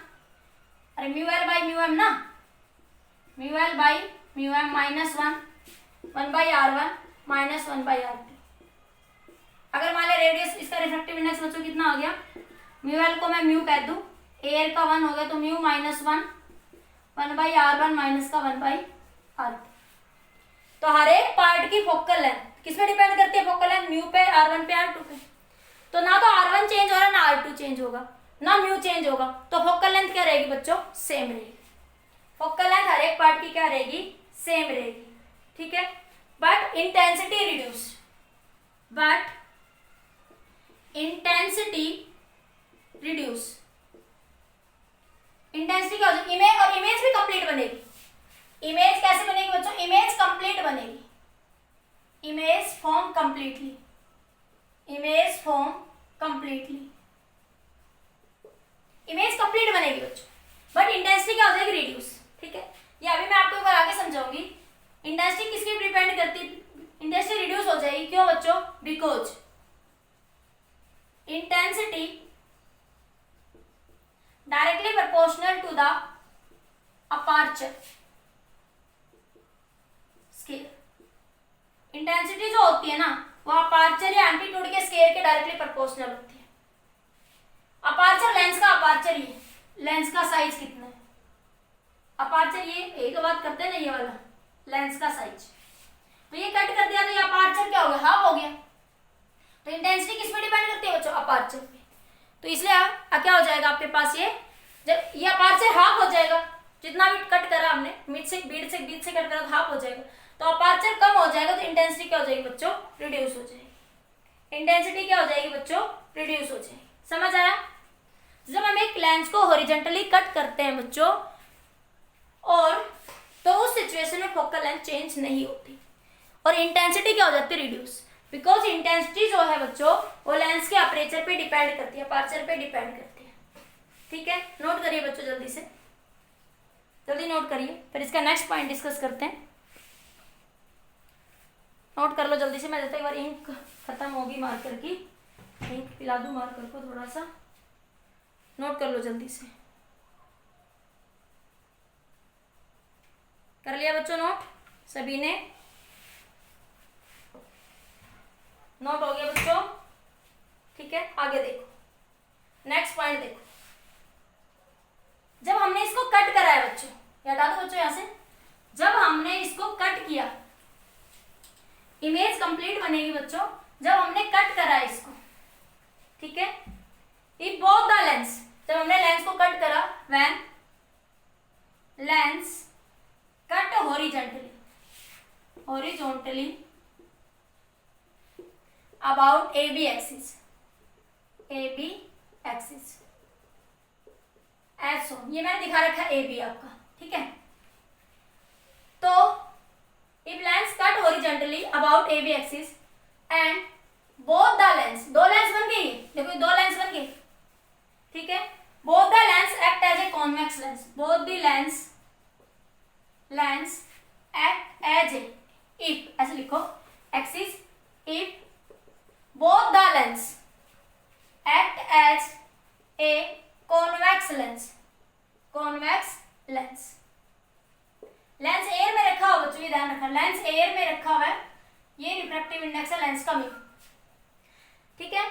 अरे mu l by mu m ना, mu l by mu m -1, 1/r1 -1/r2। अगर मान लिया रेडियस, इसका रिफ्रैक्टिव इंडेक्स बच्चों कितना हो गया? म्यू l को मैं म्यू कह दूं, al का 1 हो गया, तो म्यू -1 1/r1 माइनस का 1/r2। तो हर एक पार्ट की फोकल लेंथ किस पे डिपेंड करती है? फोकल लेंथ म्यू पे, R1 पे, R2 पे। तो ना तो R1 चेंज हो रहा है ना R2 चेंज होगा, ना म्यू चेंज होगा, तो फोकल लेंथ क्या रहेगी बच्चों? सेम रहेगी। फोकल लेंथ हर एक पार्ट की क्या रहेगी? सेम रहेगी, ठीक है। बट इंटेंसिटी रिड्यूस, इंटेंसिटी क्या हो जाएगी? इमेज, और इमेज भी कंप्लीट बनेगी। इमेज कैसे बनेगी बच्चों? इमेज कंप्लीट बनेगी, image form completely, image complete बनेगी बच्चों, बट इंटेंसिटी क्या हो जाएगी? रिड्यूस, ठीक है। ये अभी मैं आपको एक बार आगे समझाऊंगी। इंटेंसिटी किसके डिपेंड करती है? इंटेंसिटी रिड्यूस हो जाएगी, क्यों बच्चों? Because intensity directly proportional to the aperture scale. Intensity जो होती है ना, वो अपर्चर या एम्पलीट्यूड के स्केल के डायरेक्टली प्रोपोर्शनल होती है। अपर्चर लेंस का अपर्चर, ये लेंस का साइज कितना है? अपर्चर ये एक बात करते हैं ना, ये वाला लेंस का साइज, तो ये कट कर दिया तो ये अपर्चर क्या हो गया? हाफ हो गया। तो इंटेंसिटी किस पे डिपेंड करती है बच्चों? अपर्चर पे। तो इसलिए क्या हो जाएगा आपके पास? ये जब ये अपर्चर हाफ हो जाएगा, जितना भी कट करा हमने, बीच से कट करा तो हाफ हो जाएगा, तो अपर्चर कम हो जाएगा, तो इंटेंसिटी क्या हो जाएगी बच्चों? रिड्यूस हो जाएगी। इंटेंसिटी क्या हो जाएगी बच्चों? रिड्यूस हो जाएगी। समझ आया? जब हम एक लेंस को हॉरिजॉन्टली कट करते हैं बच्चों, और तो उस सिचुएशन में फोकल लेंथ चेंज नहीं होती। और इंटेंसिटी क्या हो जाती है, रिड्यूस। बिकॉज इंटेंसिटी जो है बच्चों वो लेंस के अपर्चर पे डिपेंड करती है, अपर्चर पे डिपेंड करती है। ठीक है, नोट करिए बच्चों, जल्दी से जल्दी नोट करिए, फिर इसका नेक्स्ट पॉइंट डिस्कस करते हैं। नोट कर लो जल्दी से, मैं जब तक एक बार इंक खत्म होगी मार्कर की, इंक पिला दूं मार्कर को थोड़ा सा। नोट कर लो जल्दी से, कर लिया बच्चों नोट सभी ने? नोट हो गया बच्चों? ठीक है, आगे देखो, नेक्स्ट पॉइंट देखो। जब हमने इसको कट करा है बच्चों, हटा दो बच्चों यहां से, जब हमने इसको कट किया, इमेज कंप्लीट बनेगी बच्चों जब हमने कट करा है इसको। ठीक है, इफ बोथ द लेंस, जब हमने लेंस को कट करा, when lens cut horizontally, horizontally about AB axis, AB axis ऐसो, ये मैंने दिखा रखा है AB आपका। ठीक है, तो if lens cut horizontally about AB axis and both the lens, दो लेंस बन गई, देखो दो लेंस बन गई। ठीक है, both the lens act as a convex lens, both the lens act as a, if ऐसे लिखो axis, if both the lens act as a convex lens, convex lens, lens air में रखा हुआ बच्चों, ये ध्यान रखना, लेंस एयर में रखा हुआ है, ये रिफ्रैक्टिव इंडेक्स है लेंस का म्यू। ठीक है,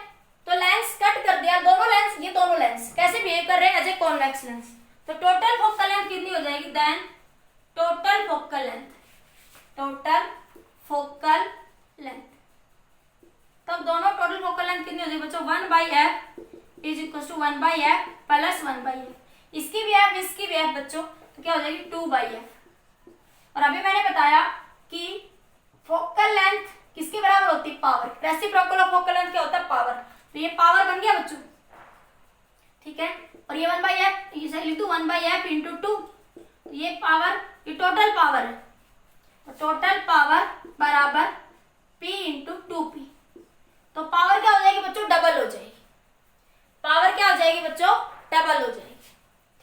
तो लेंस कट कर दिया, दोनों लेंस, ये दोनों लेंस कैसे बिहेव कर रहे हैं, एज ए कॉन्वेक्स लेंस। तो टोटल फोकल लेंथ कितनी हो जाएगी, then total focal length, total focal length, तब दोनों टोटल फोकल लेंथ कितनी हो जाएगी बच्चों, 1/f is equal to 1/f plus 1/f, इसकी भी f इसकी भी f बच्चों, तो क्या हो जाएगी 2/f। और अभी मैंने बताया कि फोकल लेंथ किसके बराबर होती है, power, reciprocal of focal length क्या होता है, पावर। तो ये पावर बन गया बच्चों। ठीक है, और ये 1/f, इसे लिख दूं 1/f इंटू 2, ये पावर, ये टोटल पावर है, तो टोटल पावर बराबर p इंटू 2p, तो पावर क्या हो जाएगी बच्चों, डबल हो जाएगी, पावर क्या हो जाएगी बच्चों, डबल हो जाएगी।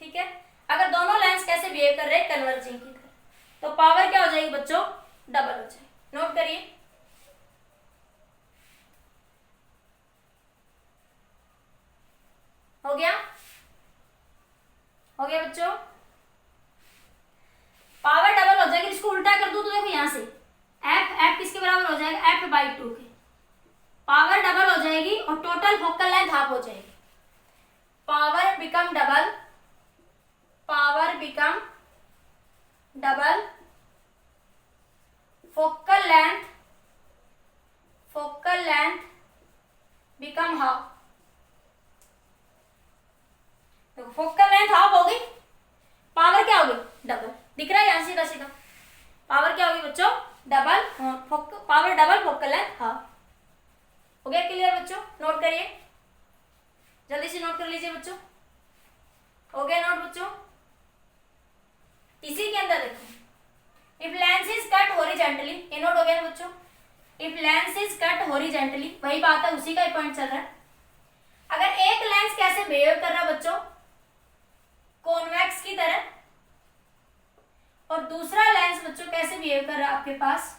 ठीक है, अगर दोनों लेंस कैसे बिहेव कर रहे हैं, कन्वर्जिंग की तरह, तो पावर क्या हो जाएगी बच्चों, डबल हो जाएगी। नोट करिए, हो गया, हो गया बच्चों, पावर डबल हो जाएगी। इसको उल्टा कर दूं तो देखो यहां से f किसके बराबर हो जाएगा, f/2 के, पावर डबल हो जाएगी और टोटल फोकल लेंथ हाफ हो जाएगी, power become double, power become double, focal length become half. तो फोकल लेंथ हाफ हो गई, पावर क्या होगी, डबल, दिख रहा है यहां सीधा सीधा, पावर क्या होगी बच्चों, double, power double, focal length half. हो गया क्लियर बच्चों, नोट करिए, जल्दी से नोट कर लीजिए बच्चों, हो गया नोट बच्चों। इसी के अंदर देखो, if lens is cut horizontally, ये नोट हो गया ना बच्चों, if lens is cut horizontally, वही बात है, उसी का ही पॉइंट चल रहा है। अगर एक लेंस कैसे बिहेव कर रहा है बच्चों, कॉन्वेक्स की तरह, और दूसरा लेंस बच्चों कैसे बिहेव कर रहा है आपके पास,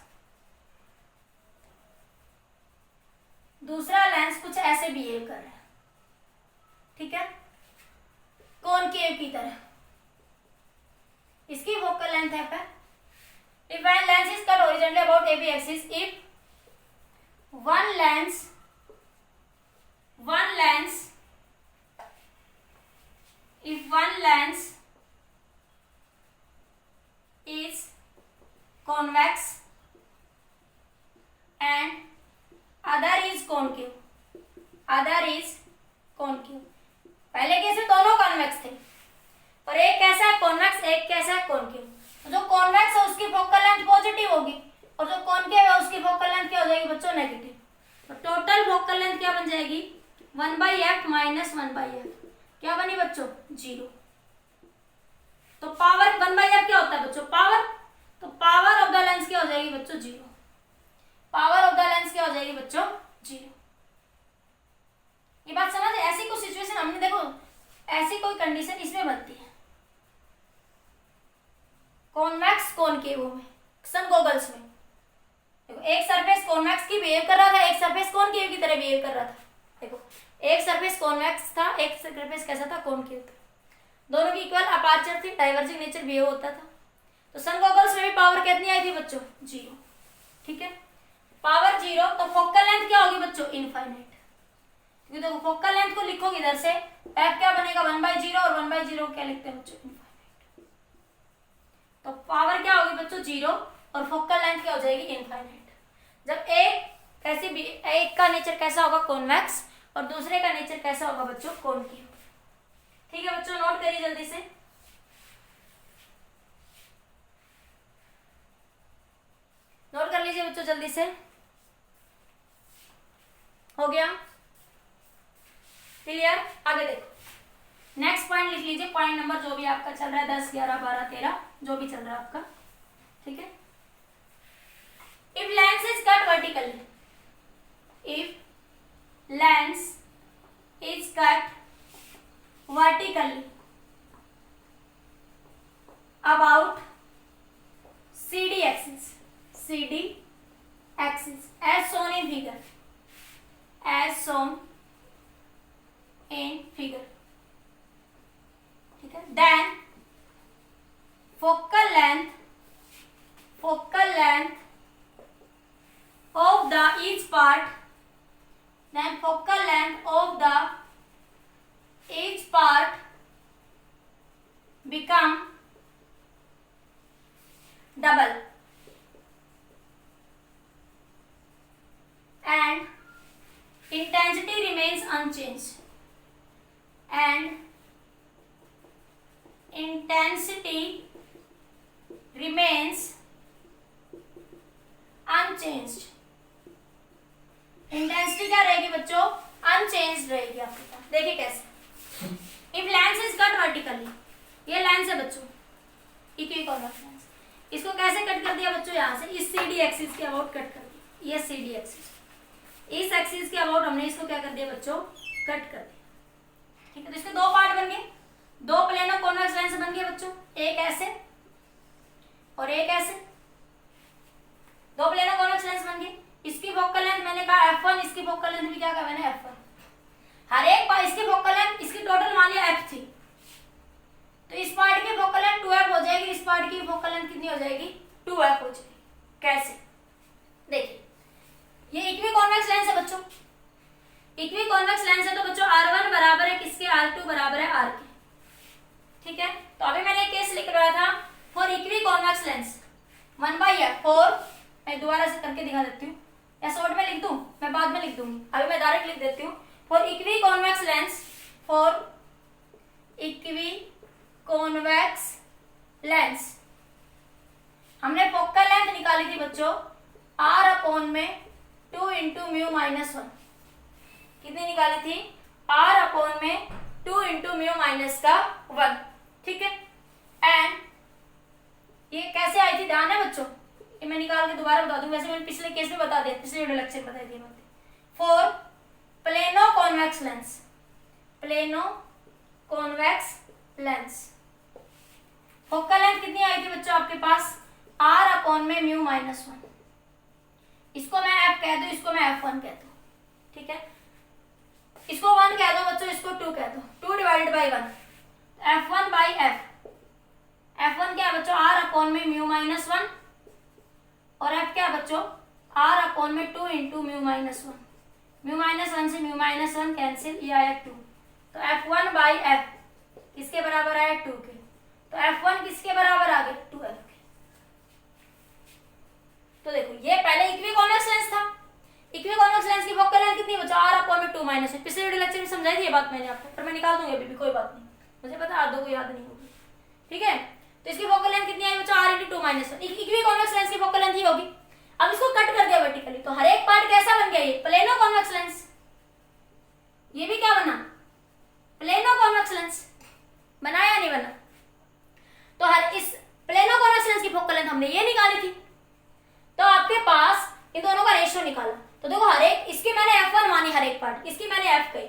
दूसरा लेंस कुछ ऐसे बिहेव कर रहा है। ठीक है, कॉनकेव की तरह, इसकी फोकल लेंथ है पर, if one lens is cut horizontally about AB axis, if one lens is convex and other is concave, पहले कैसे दोनों कॉन्वेक्स थे, और एक कैसा है कॉन्वेक्स, एक कैसा है कॉनकेव। तो जो कॉन्वेक्स है उसकी फोकल लेंथ पॉजिटिव होगी, और जो कॉनकेव है उसकी फोकल लेंथ क्या हो जाएगी बच्चों, नेगेटिव। तो टोटल फोकल लेंथ क्या बन जाएगी, 1/f माइनस 1/f, क्या बनी बच्चों, 0। तो पावर 1/f क्या होता है बच्चों, पावर, तो पावर ऑफ द लेंस क्या हो जाएगी बच्चों, 0। पावर ऑफ द लेंस क्या हो जाएगी बच्चों, 0। ये बात समझ, ऐसी कोई सिचुएशन हमने देखो, ऐसी कोई कंडीशन इसमें बनती है कॉन्वेक्स कॉनकेव में, सन गॉगल्स में। देखो एक सरफेस कॉन्वेक्स की बिहेव कर रहा था, एक सरफेस कॉनकेव की तरह बिहेव कर रहा था। देखो एक सरफेस कॉन्वेक्स था, एक सरफेस कैसा था, कॉनकेव था। दोनों की इक्वल अपर्चर थी, डाइवर्जिंग नेचर बिहेव होता था। तो सन गॉगल्स में भी पावर कितनी आई थी बच्चों, 0। ठीक है, पावर 0, तो फोकल लेंथ क्या होगी बच्चों, इनफाइनाइट। क्योंकि देखो फोकल लेंथ को लिखोगे इधर से, एफ क्या बनेगा 1/0, और 1/0 क्या लिखते हैं बच्चों, इनफाइनाइट। तो पावर क्या होगी बच्चों, 0, और फोकल लेंथ क्या हो जाएगी, इनफाइनाइट। जब एक का नेचर कैसा होगा, कॉन्वेक्स, और दूसरे का नेचर कैसा होगा बच्चों, कॉनकेव। ठीक है बच्चों, नोट करिए जल्दी से। नोट कर लीजिए बच्चों जल्दी से। हो गया क्लियर? आगे देखो, नेक्स्ट पॉइंट लिख लीजिए, पॉइंट नंबर जो भी आपका चल रहा है 10, 11, 12, 13, जो भी चल रहा है आपका। ठीक है, if lens is cut vertically, if lens is cut vertically about CD axis as shown in figure, ठीक है, then focal length of the each part, then focal length of the each part become double and intensity remains unchanged, intensity क्या रहेगी बच्चों, अनचेंज्ड रहेगी आपके पास। देखिए कैसे, if lens is cut vertically, ये लेंस है बच्चों, इक्विकॉन्वेक्स लेंस, इसको कैसे कट कर दिया बच्चों, यहाँ से इस CD एक्सिस के अबाउट कट कर दिया। ये CD एक्सिस, इस एक्सिस के अबाउट हमने इसको क्या कर दिया बच्चों, कट कर दिया। ठीक है, तो इसके दो पार्ट बन गए, दो प्लेनो कॉन्वेक्स लेंस बन गए बच्चों, एक ऐसे और एक ऐसे, दो प्लेनो कॉन्वेक्स लेंस बन गए। इसकी फोकल लेंथ मैंने कहा f1, इसकी फोकल लेंथ भी क्या कहा मैंने, f1। हर एक बार इसकी फोकल लेंथ, इसकी टोटल मान लिया f थी, तो इस पार्ट की फोकल लेंथ 2f हो जाएगी, इस पार्ट की फोकल लेंथ कितनी हो जाएगी, 2f हो जाएगी। कैसे, देखिए ये इक्विकॉन्वेक्स लेंस है बच्चों, इक्विकॉन्वेक्स लेंस है, तो बच्चों R1 बराबर है किसके, R2 बराबर है R के। ठीक है, तो अभी मैंने एक केस लिख रहा था फॉर इक्विकॉन्वेक्स लेंस 1/f, फॉर, मैं दोबारा से करके दिखा देती हूँ, या शॉर्ट में लिख दूं, मैं बाद में लिख दूंगी, अभी मैं डायरेक्ट लिख देती हूँ। फॉर इक्विकॉन्वेक्स लेंस, फॉर इक्विकॉन्वेक्स लेंस हमने फोकल लेंथ निकाली थी बच्चों R में 2 × μ-1, कितनी निकाली थी, R में 2 × μ-1। ठीक है, एंड ये कैसे आई थी, ध्यान है बच्चों, ये मैं निकाल के दोबारा बता दूं, वैसे मैंने पिछले केस में बता दिया, पिछले वीडियो लेक्चर बता दिया बात। For plano convex lens focal length कितनी आई थी बच्चों आपके पास, R में μ-1। इसको मैं f कह दूं, इसको मैं f1 कह दूं। ठीक है, इसको 1 कह दो बच्चों, इसको 2 कह दो, 2/1, f1/f, f1 क्या बच्चों, R में μ-1, और f क्या बच्चों, R में 2 × μ-1, μ-1 से μ-1 कैंसिल, ये आया 2, तो f1/f किसके बराबर आया, 2 के, तो f1 किसके बराबर आ गए, 2f के। तो देखो ये पहले इक्विकॉन्वेक्स लेंस था, इक्विकॉन्वेक्स लेंस की फोकल लेंथ कितनी बचा, R में 2-1, पिछले वीडियो लेक्चर में समझाई थी ये बात मैंने आपको, पर मैं निकाल दूंगी अभी भी, कोई बात नहीं, मुझे पता है आधों को याद नहीं होगी। ठीक है, तो इसकी फोकल लेंथ कितनी आई बच्चों, R × 2-1, इक्विकॉन्वेक्स लेंस की फोकल लेंथ ही होगी। अब इसको कट कर दिया वर्टिकली, तो हर एक पार्ट कैसा बन गया, ये प्लेनो कॉन्वेक्स लेंस, ये भी क्या बना, प्लेनो कॉन्वेक्स लेंस बना या नहीं बना। तो हर इस प्लेनो कॉन्वेक्स लेंस की फोकल लेंथ हमने ये निकाली थी, तो आपके पास इन दोनों का एक पार्ट, इसकी मैंने एफ कही,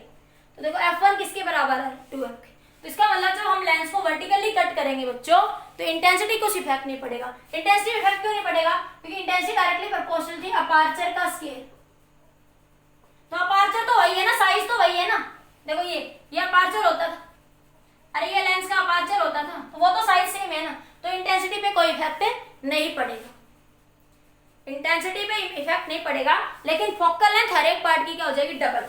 तो देखो F1 किसके बराबर है 2f के। तो इसका मतलब जब हम लेंस को वर्टिकली कट करेंगे बच्चों तो इंटेंसिटी कुछ इफेक्ट नहीं पड़ेगा। इंटेंसिटी इफेक्ट क्यों नहीं पड़ेगा? क्योंकि इंटेंसिटी डायरेक्टली प्रोपोर्शनल थी अपर्चर का स्केल। तो अपर्चर तो वही है ना, साइज तो वही है ना। देखो ये अपर्चर होता था, अरे ये लेंस का अपर्चर होता था, तो वो तो साइज सेम है ना, तो इंटेंसिटी पे कोई इफेक्ट नहीं पड़ेगा। इंटेंसिटी पे इफेक्ट नहीं पड़ेगा, लेकिन फोकल लेंथ हर एक पार्ट की क्या हो जाएगी डबल।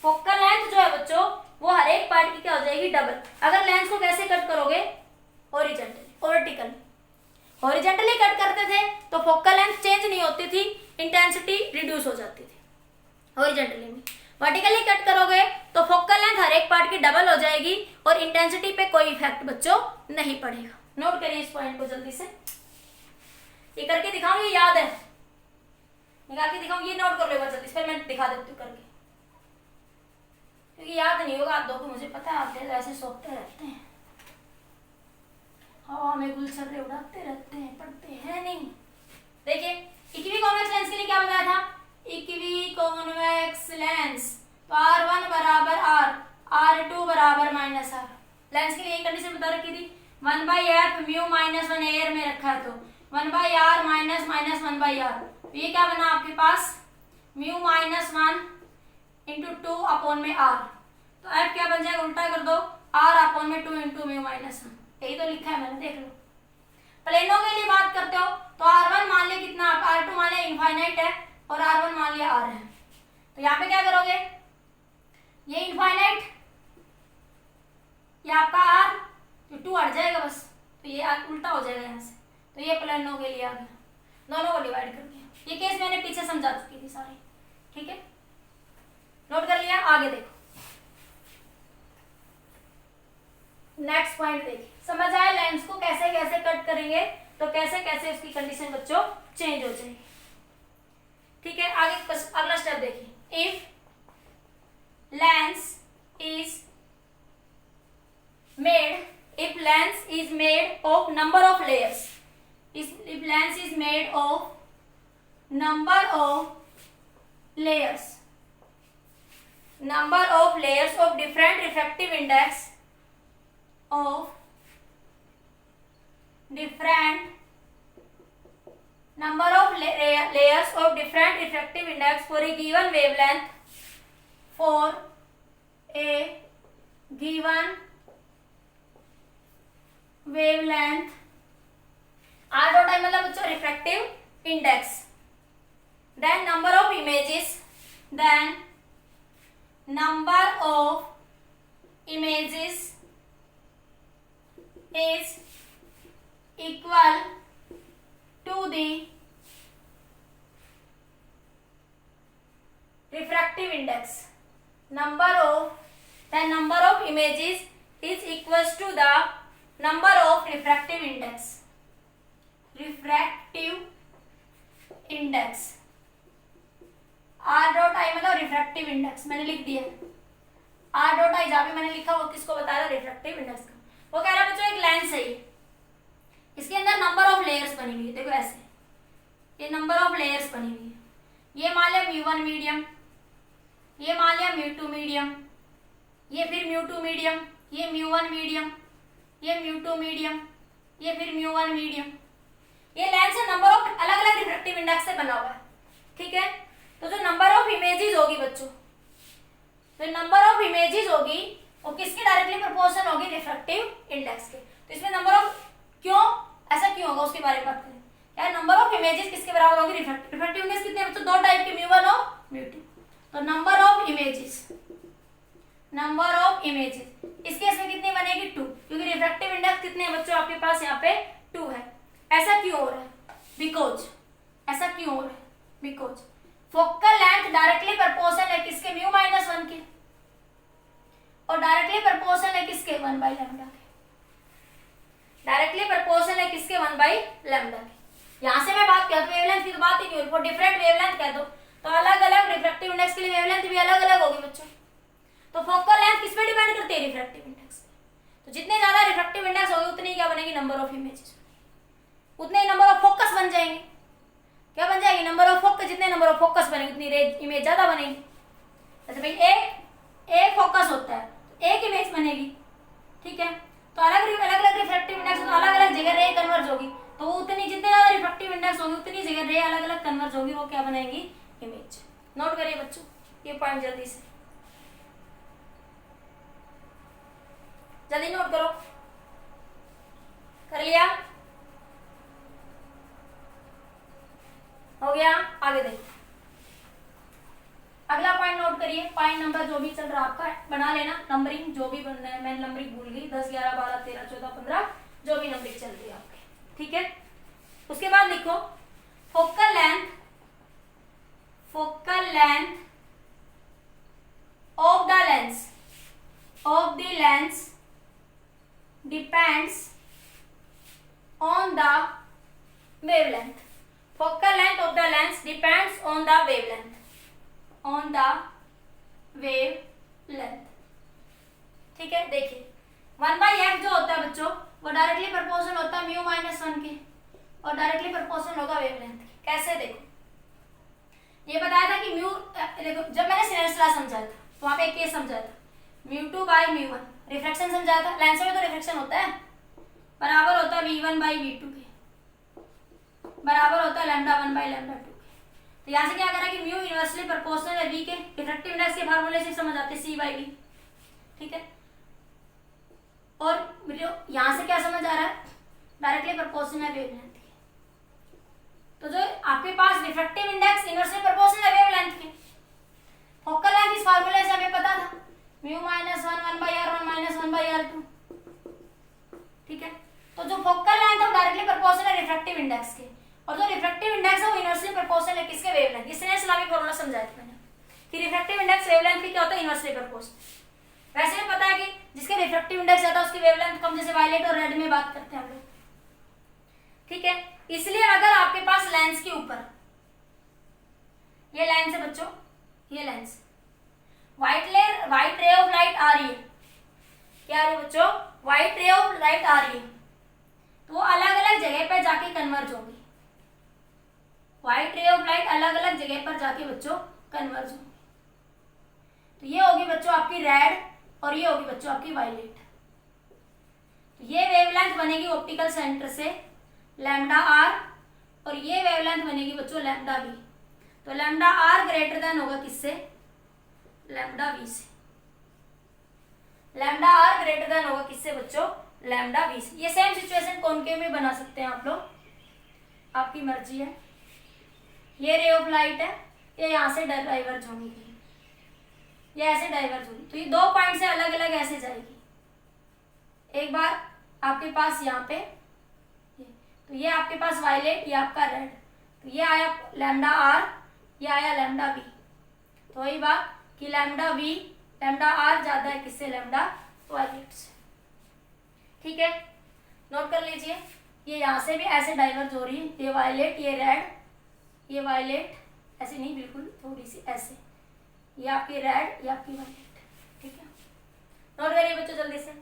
फोकल लेंथ जो है बच्चों वो हर एक पार्ट की क्या हो जाएगी डबल। अगर लेंस को कैसे कट करोगे? Horizontally, vertically. हॉरिजॉन्टली कट करते थे तो फोकल लेंथ चेंज नहीं होती थी, इंटेंसिटी रिड्यूस हो जाती थी हॉरिजॉन्टली में। वर्टिकली कट करोगे तो फोकल लेंथ हर एक पार्ट की डबल हो जाएगी और इंटेंसिटी पे कोई इफेक्ट बच्चों नहीं पड़ेगा। नोट करिए इस पॉइंट को जल्दी से, ये करके दिखाऊं, ये याद है, निकाल के दिखाऊं, ये नोट कर लो जल्दी से, फिर मैं दिखा देती हूँ करके, क्योंकि याद नहीं होगा आप लोगों को, मुझे पता है आप ऐसे सोचते रहते हैं, हवा में गुलछर्रे उड़ाते रहते हैं, पढ़ते हैं नहीं। देखिए इक्वी कॉन्वेक्स लेंस के लिए क्या बताया था? इक्वी कॉन्वेक्स लेंस तो R1 बराबर R, R2 बराबर माइनस R। लेंस के लिए एक कंडीशन बता रखी थी, 1/f म्यू -1 एयर में रखा है तो 1/r माइनस 1/r, तो ये क्या बना आपके पास म्यू -1 इंटू 2/r, तो f क्या बन जाएगा? उल्टा कर दो, r/2 इंटू म्यू -1, यही तो लिखा है मैंने, देख लो। प्लेनों के लिए बात करते हो तो R1 मान लिया कितना, R2 मान लिया इनफाइनाइट है और R1 मान लिया R है, तो यहाँ पे क्या करोगे? ये इनफाइनाइट, ये आपका R, तो 2 हट जाएगा बस, तो ये उल्टा हो जाएगा यहाँ से, तो ये प्लेनों के लिए आ गया, दोनों को डिवाइड कर दिया। ये केस मैंने पीछे समझा चुकी थी सारी, ठीक है, नोट कर लिया। आगे देखो, नेक्स्ट पॉइंट देखिए, समझ आया लेंस को कैसे कैसे कट करेंगे तो कैसे कैसे उसकी कंडीशन बच्चों चेंज हो जाएगी, ठीक है। आगे अगला स्टेप देखिए, if lens is made of number of layers, if lens is made of number of layers of different refractive index of different number of layers of different refractive index for a given wavelength, for a given wavelength, R dot I मतलब बच्चों refractive index, then number of images is equal to the refractive index. Number of images is equals to the number of refractive index. Refractive index R dot I मतलब रिफ्रैक्टिव इंडेक्स मैंने लिख दिया, R डॉट आई जहाँ पे मैंने लिखा वो किसको बता रहा है? रिफ्रैक्टिव इंडेक्स का। वो कह रहा है बच्चों एक लेंस है ये, इसके अंदर नंबर ऑफ लेयर्स बनी हुई है, देखो ऐसे, ये नंबर ऑफ लेयर्स बनी हुई है, ये मान लिया म्यू1 मीडियम, ये मान लिया म्यू2 मीडियम, ये फिर म्यू2 मीडियम, ये म्यू1 मीडियम, ये म्यू2 मीडियम, ये फिर म्यू1 मीडियम। ये लेंस है नंबर ऑफ अलग अलग रिफ्रैक्टिव इंडेक्स से बना हुआ है, ठीक है। तो जो नंबर ऑफ इमेजेस होगी बच्चों, तो नंबर ऑफ इमेजेस होगी वो किसके डायरेक्टली प्रोपोर्शनल होगी? रिफ्रैक्टिव इंडेक्स के। तो इसमें नंबर ऑफ क्यों ऐसा क्यों होगा उसके बारे में बात करें। क्या नंबर ऑफ इमेजेस किसके बराबर होगी? रिफ्रैक्टिव इंडेक्स कितने बच्चों? दो टाइप के, म्यू1 और म्यू2। तो नंबर ऑफ इमेजेस इस केस में कितनी बनेगी? 2, क्योंकि रिफ्रैक्टिव इंडेक्स कितने हैं बच्चों आपके पास यहाँ पे? 2 है। ऐसा क्यों हो रहा है? ऐसा क्यों हो रहा है? Because focal length directly proportional है किसके? म्यू -1 के, और डायरेक्टली प्रोपोर्शनल है किसके? 1/λ के। डायरेक्टली प्रोपोर्शनल है किसके? 1/λ के। यहां से मैं बात करता हूं वेवलेंथ की, तो बात ही नहीं हो रही। फॉर डिफरेंट वेवलेंथ कह दो तो अलग अलग रिफ्रैक्टिव इंडेक्स के लिए वेवलेंथ भी अलग अलग होगी बच्चों। तो फोकल लेंथ किस पे डिपेंड करती है? रिफ्रैक्टिव इंडेक्स पे। तो जितने ज्यादा रिफ्रैक्टिव इंडेक्स होगी उतनी क्या बनेगी? नंबर ऑफ इमेजेस, उतने ही नंबर ऑफ फोकस बन जाएंगे। क्या बन जाएगी? Number of focus. जितने नंबर ऑफ फोकस बनेंगे उतनी इमेज ज्यादा बनेगी। ये पॉइंट जल्दी से, जल्दी नोट करो। कर लिया? हो गया? आगे देखो, अगला पॉइंट नोट करिए। पॉइंट नंबर जो भी चल रहा आपका बना लेना, नंबरिंग जो भी बनना है, मैं नंबरिंग भूल गई, 10 11 12 13 14 15 जो भी नंबरिंग चल रही है आपके, ठीक है। उसके बाद लिखो focal length of the lens depends on the wavelength. Focal length of the lens depends on the wavelength. ठीक है, देखिए 1/f जो होता है बच्चों वो डायरेक्टली प्रोपोर्शनल होता है म्यू माइनस 1 के, और डायरेक्टली प्रोपोर्शनल होगा वेवलेंथ के। कैसे? देखो, ये बताया था कि म्यू, देखो जब मैंने सिनेरियो लॉ समझाया था तो वहां पे एक केस समझाया था, μ2/μ1 रिफ्लेक्शन समझाया था। लेंस में तो रिफ्लेक्शन होता है, बराबर होता है v1/v2 के, बराबर होता है λ1/λ2 के। तो यहाँ से क्या करा कि म्यू इनवर्सली प्रोपोर्शनल है v के, रिफ्रैक्टिव इंडेक्स के फार्मूले से समझ आते हैं c/v, ठीक है। और यहाँ से क्या समझ आ रहा है, डायरेक्टली प्रोपोर्शनल है वेवलेंथ के। तो जो आपके पास रिफ्रैक्टिव इंडेक्स इनवर्सली प्रोपोर्शनल है वेवलेंथ के। फोकल लेंथ इस फार्मूले से हमें पता था μ-1 1/r1 1/r2, ठीक है। तो जो फोकल लेंथ है वो डायरेक्टली प्रोपोर्शनल है रिफ्रैक्टिव इंडेक्स के, और जो रिफ्रैक्टिव इंडेक्स है वो इनवर्सली प्रोपोर्शनल है किसके, वेवलेंथ। इसने इस्लामी फार्मूला समझाया था मैंने कि रिफ्रैक्टिव इंडेक्स वेवलेंथ की क्या होता है, इनवर्सली प्रोपोर्शनल। वैसे भी पता है कि जिसके रिफ्रैक्टिव इंडेक्स ज्यादा उसकी वेवलेंथ कम, जैसे वायलेट और रेड में बात करते हैं हम लोग, ठीक है। इसलिए अगर आपके पास लेंस के ऊपर, ये लेंस है बच्चों, ये lens, white ray of light आ रही है, क्या आ रही है बच्चों, व्हाइट रे ऑफ लाइट आ रही है, तो वो अलग अलग जगह पर जाके कन्वर्ज होगी। व्हाइट रे ऑफ लाइट अलग अलग जगह पर जाके बच्चों कन्वर्ज होगी। तो ये होगी बच्चों आपकी रेड और ये होगी बच्चों आपकी वायलेट। तो ये वेवलेंथ बनेगी ऑप्टिकल सेंटर से λr, और ये वेवलेंथ बनेगी बच्चों λv। तो λr ग्रेटर देन होगा किससे, λv से। λr ग्रेटर देन होगा किससे बच्चों, λv से। ये सेम सिचुएशन कॉनकेव में बना सकते हैं आप लोग, आपकी मर्जी है। ये रे ऑफ लाइट है, ये यहाँ से डाइवर्ज होगी, ये ऐसे डाइवर्ज होगी, तो ये दो पॉइंट से अलग अलग ऐसे जाएगी। एक बार आपके पास यहाँ पे तो ये आपके पास वायलेट, ये आपका रेड, तो ये आया λr, ये आया λv। तो वही बात कि λr ज्यादा है किससे, वायलेट से, ठीक है। नोट कर लीजिए, ये यहाँ से भी ऐसे डाइवर्ज हो रही है, ये वायलेट, ये रेड, ये वायलेट, ऐसे नहीं बिल्कुल थोड़ी सी ऐसे, ये आपकी रेड, ये आपकी वायलेट, ठीक है। नोट करिए बच्चों जल्दी से,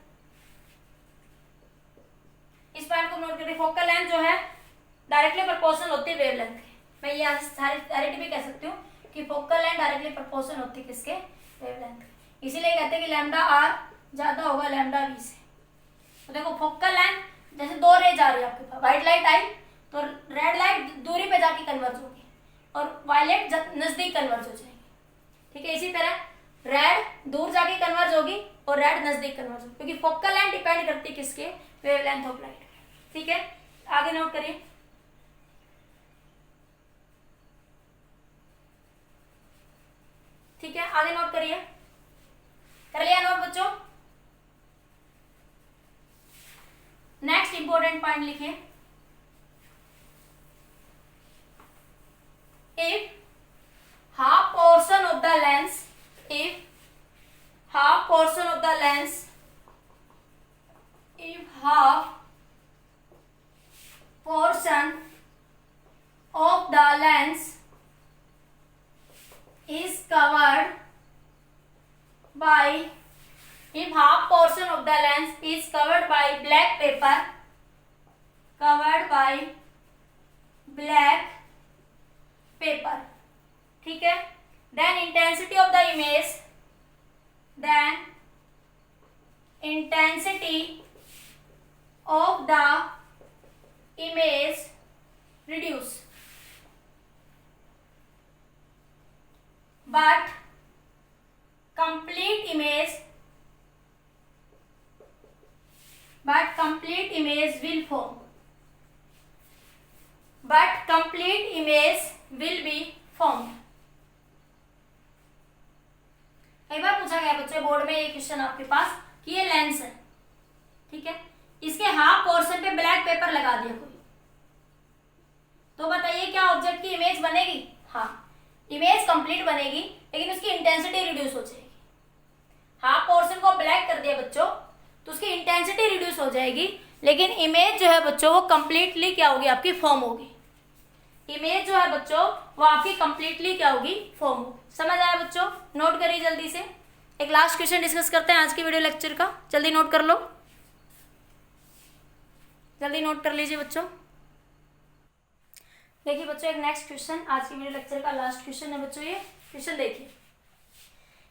इस पॉइंट को नोट करिए। फोकल लेंथ जो है डायरेक्टली प्रोपोर्शनल होती है वेवलेंथ के। मैं ये डायरेक्ट भी कह सकती हूँ कि फोकल लेंथ डायरेक्टली प्रोपोर्शनल होती है किसके, वेवलेंथ के। इसीलिए कहते हैं कि λr ज्यादा होगा λv से। तो देखो फोकल लेंथ, जैसे दो रे जा रही है आपके पास, व्हाइट लाइट आई तो रेड लाइट दूरी पे जाके कन्वर्ज होगी और वायलेट नजदीक कन्वर्ज हो जाएगी, ठीक है। इसी तरह रेड दूर जाके कन्वर्ज होगी और रेड नजदीक कन्वर्ज होगी, क्योंकि फोकल लेंथ डिपेंड करती है किसके, वेवलेंथ ऑफ लाइट, ठीक है। आगे नोट करिए, ठीक है, आगे नोट करिए। कर लिया नोट बच्चों? नेक्स्ट इंपॉर्टेंट पॉइंट लिखिए, if half portion of the lens is covered by black paper, ठीक है, then intensity of the image reduce, but complete image will form. But complete image will be formed. कई बार पूछा गया बच्चों बोर्ड में ये क्वेश्चन आपके पास कि ये लेंस है, ठीक है, इसके हाफ पोर्शन पे ब्लैक पेपर लगा दिया कोई, तो बताइए क्या ऑब्जेक्ट की इमेज बनेगी? हाँ, इमेज कंप्लीट बनेगी, लेकिन उसकी इंटेंसिटी रिड्यूस हो जाएगी। हाफ पोर्शन को ब्लैक कर दिया बच्चों तो उसकी इंटेंसिटी रिड्यूस हो जाएगी, लेकिन इमेज जो है बच्चों वो कंप्लीटली क्या होगी? आपकी फॉर्म होगी। इमेज जो है बच्चों वो आपकी कंप्लीटली क्या होगी? फॉर्म होगी। समझ आया बच्चों? नोट करिए जल्दी से। एक लास्ट क्वेश्चन डिस्कस करते हैं आज की वीडियो लेक्चर का, जल्दी नोट कर लो, जल्दी नोट कर लीजिए बच्चों। देखिए बच्चों एक नेक्स्ट क्वेश्चन, आज की वीडियो लेक्चर का लास्ट क्वेश्चन है बच्चों। ये क्वेश्चन देखिए,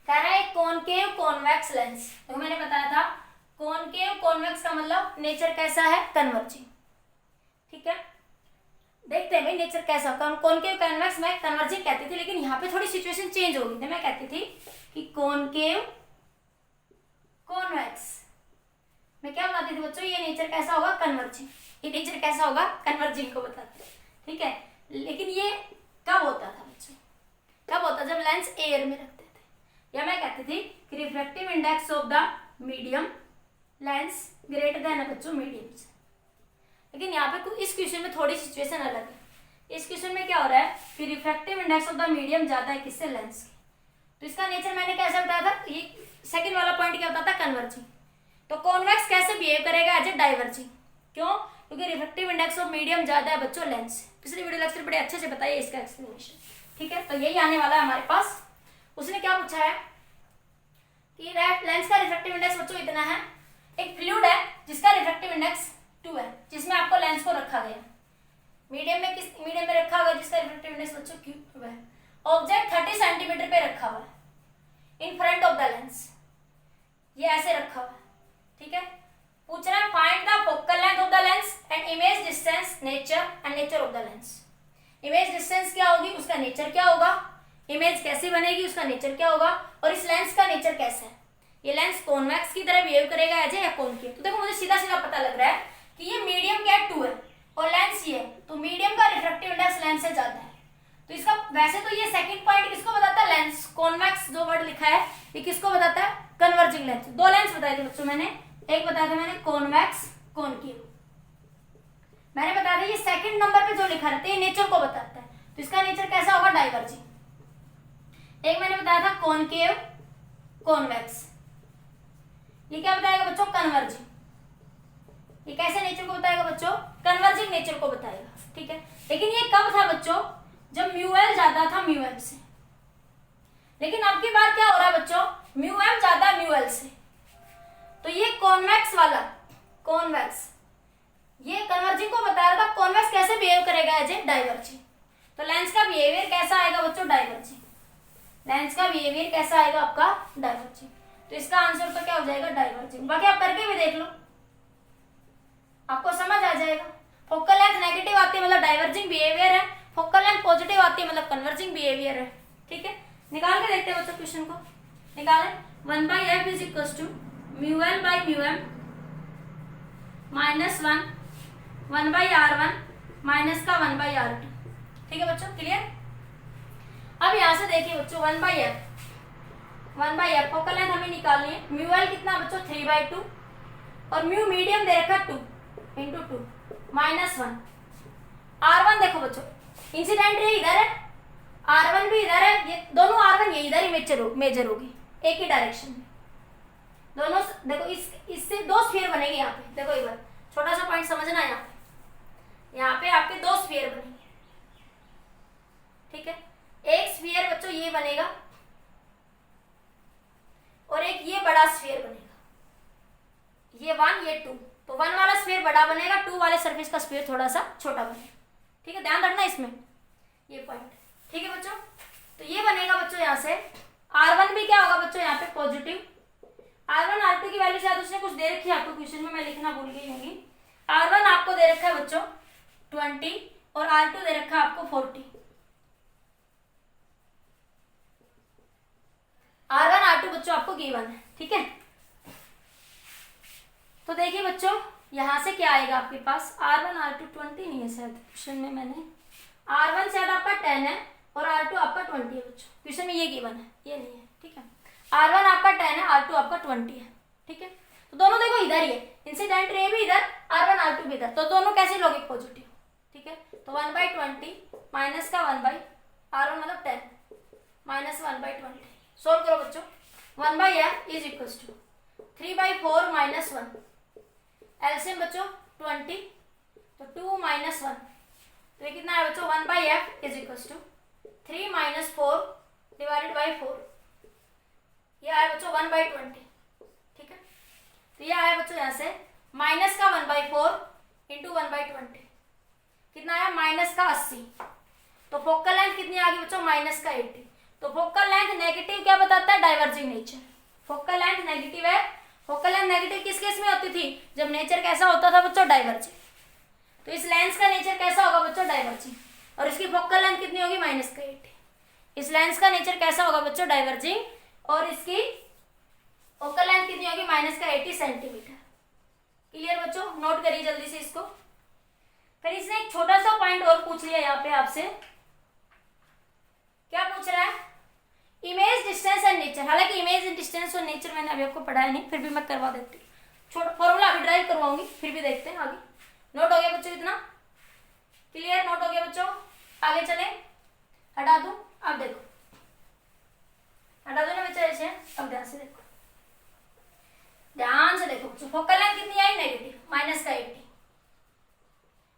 कह रहा है कॉनकेव कॉन्वेक्स लेंस। तो मैंने बताया था कॉनकेव कॉन्वेक्स का मतलब नेचर कैसा है? कन्वर्जिंग। ठीक है, देखते हैं भाई नेचर कैसा। कॉनकेव कॉन्वेक्स मैं कन्वर्जिंग कहती थी, लेकिन यहाँ पे थोड़ी सिचुएशन चेंज हो गई थी। मैं कहती थी कि कॉनकेव कॉन्वेक्स मैं क्या बताती थी बच्चों? ये नेचर कैसा होगा? कन्वर्जिंग। ये नेचर कैसा होगा? कन्वर्जिंग को बताते हैं, ठीक है। लेकिन ये कब होता था बच्चों? कब होता? जब लेंस एयर में रखते थे। या मैं कहती थी कि refractive index of the medium lens greater than है बच्चों मीडियम से। लेकिन यहाँ पे इस क्वेश्चन में थोड़ी सिचुएशन अलग है। इस क्वेश्चन में क्या हो रहा है कि refractive index of the medium ज्यादा है किससे? लेंस के। तो इसका नेचर मैंने कैसे बताया था? ये सेकंड वाला पॉइंट क्या होता था? कन्वर्जिंग। तो कॉन्वेक्स कैसे बिहेव करेगा? As a diverging. क्यों? क्योंकि रिफ्रैक्टिव इंडेक्स ऑफ मीडियम ज्यादा है बच्चों लेंस से। पिछली वीडियो लेक्चर बड़े अच्छे से बताइए इसका एक्सप्लेनेशन, ठीक है। तो यही आने वाला है हमारे पास। उसने क्या पूछा है कि लेंस का रिफ्रैक्टिव इंडेक्स बच्चों इतना है। एक फ्लूइड है जिसका रिफ्रैक्टिव इंडेक्स 2 है, जिसमें आपको लेंस को रखा गया। मीडियम में किस मीडियम में रखा हुआ जिसका रिफ्रैक्टिव इंडेक्स बच्चों क्यू है। ऑब्जेक्ट 30 सेंटीमीटर पे रखा हुआ है in front of the lens, ये ऐसे रखा हुआ है, ठीक है। पूछ रहा है find the focal length of the lens and image distance nature and nature of the lens. Image distance क्या होगी, उसका नेचर क्या होगा, इमेज कैसी बनेगी, उसका नेचर क्या होगा, और इस लेंस का नेचर कैसा है। ये लेंस कॉन्वेक्स की तरह बिहेव करेगा एज ए कॉनकेव। तो देखो मुझे सीधा सीधा पता लग रहा है कि ये मीडियम क्या 2 है और लेंस ये है, तो मीडियम का रिफ्रैक्टिव इंडेक्स लेंस से ज्यादा है। तो इसका वैसे तो ये सेकंड पॉइंट किसको बताता है? लेंस। कॉन्वेक्स जो वर्ड लिखा है ये किसको बताता है? Converging lens. 2 लेंस बताए थे बच्चों मैंने, एक बताया था मैंने कॉन्वेक्स कॉनकेव, मैंने बताया था ये सेकंड नंबर पे जो लिखा रहता है ये नेचर को बताता है। तो इसका नेचर कैसा होगा? डाइवर्जिंग। एक मैंने बताया था कॉनकेव कॉन्वेक्स, ये क्या बताएगा बच्चों? कन्वर्जिंग। ये कैसे नेचर को बताएगा बच्चों? कन्वर्जिंग नेचर को बताएगा, ठीक है। लेकिन ये कब था बच्चों? जब म्यूएल ज्यादा था म्यूएम से। लेकिन अब की बार क्या हो रहा है बच्चों? म्यूएम ज्यादा म्यूएल से। तो ये कॉन्वेक्स वाला कॉन्वेक्स ये कन्वर्जिंग को बता रहा था कॉन्वेक्स कैसे बिहेव करेगा एज ए डाइवर्जिंग। तो लेंस का बिहेवियर कैसा आएगा बच्चों? डाइवर्जिंग। लेंस का बिहेवियर कैसा आएगा आपका? डाइवर्जिंग। तो इसका आंसर तो क्या हो जाएगा? डाइवर्जिंग। बाकी आप करके भी देख लो, आपको समझ आ जाएगा। फोकल लेंथ नेगेटिव आती है मतलब डाइवर्जिंग बिहेवियर है, फोकल लेंथ पॉजिटिव आती है मतलब कन्वर्जिंग बिहेवियर है, ठीक है। निकाल के देखते हैं बच्चों क्वेश्चन को। निकालें 1/f is equal to mu l by mu m minus 1/r1 minus का 1/r2, ठीक है बच्चों, क्लियर। अब यहां से देखिए बच्चों 1/f फोकल लेंथ हमें निकालनी है। म्यूएल कितना बच्चों? 3/2 और म्यू मीडियम दे रखा 2 × 2 माइनस 1। r1 देखो बच्चों इंसिडेंट रे इधर है, r1 भी इधर है, ये दोनों r1 ये इधर ही मेजर होगी एक ही डायरेक्शन में। दोनों देखो इससे 2 स्फीयर बनेंगे यहाँ पे। देखो एक बार छोटा सा पॉइंट समझना है, यहाँ पे आपके 2 स्फीयर बनेंगे, ठीक है। एक स्फीयर बच्चों ये बनेगा और एक ये बड़ा स्फीयर बनेगा, ये 1 ये 2। तो 1 वाला स्फीयर बड़ा बनेगा, 2 वाले सरफेस का स्फीयर थोड़ा सा छोटा बनेगा, ठीक है। ध्यान रखना इसमें ये पॉइंट, ठीक है बच्चों। तो ये बनेगा बच्चों यहाँ से r1 भी क्या होगा बच्चों? यहाँ पे पॉजिटिव। r1 r2 की वैल्यू शायद उसने कुछ दे रखी है आपको क्वेश्चन में, मैं लिखना भूल गई होंगी। r1 आपको दे रखा है बच्चों 20 और r2 दे रखा है आपको 40। r1 r2 बच्चों गिवन है, ठीक है। तो देखिए बच्चों यहाँ से क्या आएगा आपके पास, R1 R2 20 नहीं है शायद क्वेश्चन में, मैंने R1 शायद आपका 10 है और R2 आपका 20 है बच्चों, क्वेश्चन में ये गिवन है, ये नहीं है, ठीक है। R1 आपका 10 है, R2 आपका 20 है, ठीक है। तो दोनों देखो इधर ही है, इंसिडेंट रे भी इधर, R1 R2 भी इधर, तो दोनों कैसे लोगे पॉजिटिव, ठीक है। तो 1/20 माइनस का 1/R1 मतलब 10 माइनस 1/20, सोल्व करो बच्चों। 1/f is equal to 3/4 minus 1, LCM बच्चों 20, तो 2 माइनस 1, तो ये कितना है बच्चों 1/f is equal to 3 minus 4 divided by 4, ये आया बच्चों 1/20, ठीक है। तो ये आया बच्चों यहाँ से माइनस का 1/4 इंटू 1/20, कितना आया माइनस का 80, तो फोकल लेंथ कितनी आ गई बच्चों माइनस का 80। तो फोकल लेंथ नेगेटिव क्या बताता है, diverging nature, focal length negative है। फोकल लेंथ नेगेटिव किस केस में होती थी, जब नेचर कैसा होता था बच्चों डाइवर्जिंग, तो इस लेंस का नेचर कैसा होगा बच्चों डाइवर्जिंग, और इसकी फोकल लेंथ कितनी होगी माइनस का 80। इस लेंस का नेचर कैसा होगा बच्चों डाइवर्जिंग, और इसकी फोकल लेंथ कितनी होगी माइनस का 80 सेंटीमीटर। क्लियर बच्चों, नोट करिए जल्दी से इसको। फिर इसने एक छोटा सा पॉइंट और पूछ लिया यहाँ पे आपसे, क्या पूछ रहा है, इमेज डिस्टेंस एंड नेचर। हालांकि इमेज डिस्टेंस और नेचर मैंने अभी आपको पढ़ाया नहीं, फिर भी मैं करवा देती हूँ, छोटा फॉर्मूला अभी ड्राइव करवाऊंगी, फिर भी देखते हैं आगे। नोट हो गया बच्चों इतना, क्लियर, नोट हो गया बच्चों, आगे चले, हटा दूं, अब देखो हटा दो ना बच्चा ऐसे, अब ध्यान से देखो, ध्यान से देखो बच्चों, फोकल लेंथ कितनी आई नेगेटिव माइनस का 80,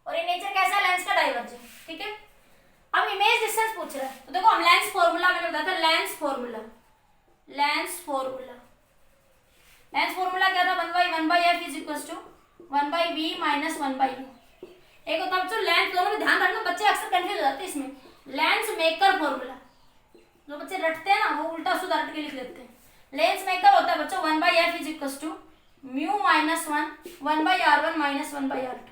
और ये नेचर कैसा है लेंस का डाइवर्जिंग, ठीक है। अब इमेज डिस्टेंस पूछ रहा है, तो देखो हम लेंस फॉर्मूला मैंने बताया था, लेंस फॉर्मूला क्या था, 1/f is equal to 1/v minus 1/u। एक होता है बच्चों लेंस, दोनों में ध्यान रखना, बच्चे अक्सर कंफ्यूज हो जाते हैं इसमें, लेंस मेकर फॉर्मूला, जो बच्चे रटते हैं ना वो उल्टा सीधा रट के लिख देते हैं। लेंस मेकर होता है बच्चों 1/f is equal to mu minus 1/r1 minus 1/r2,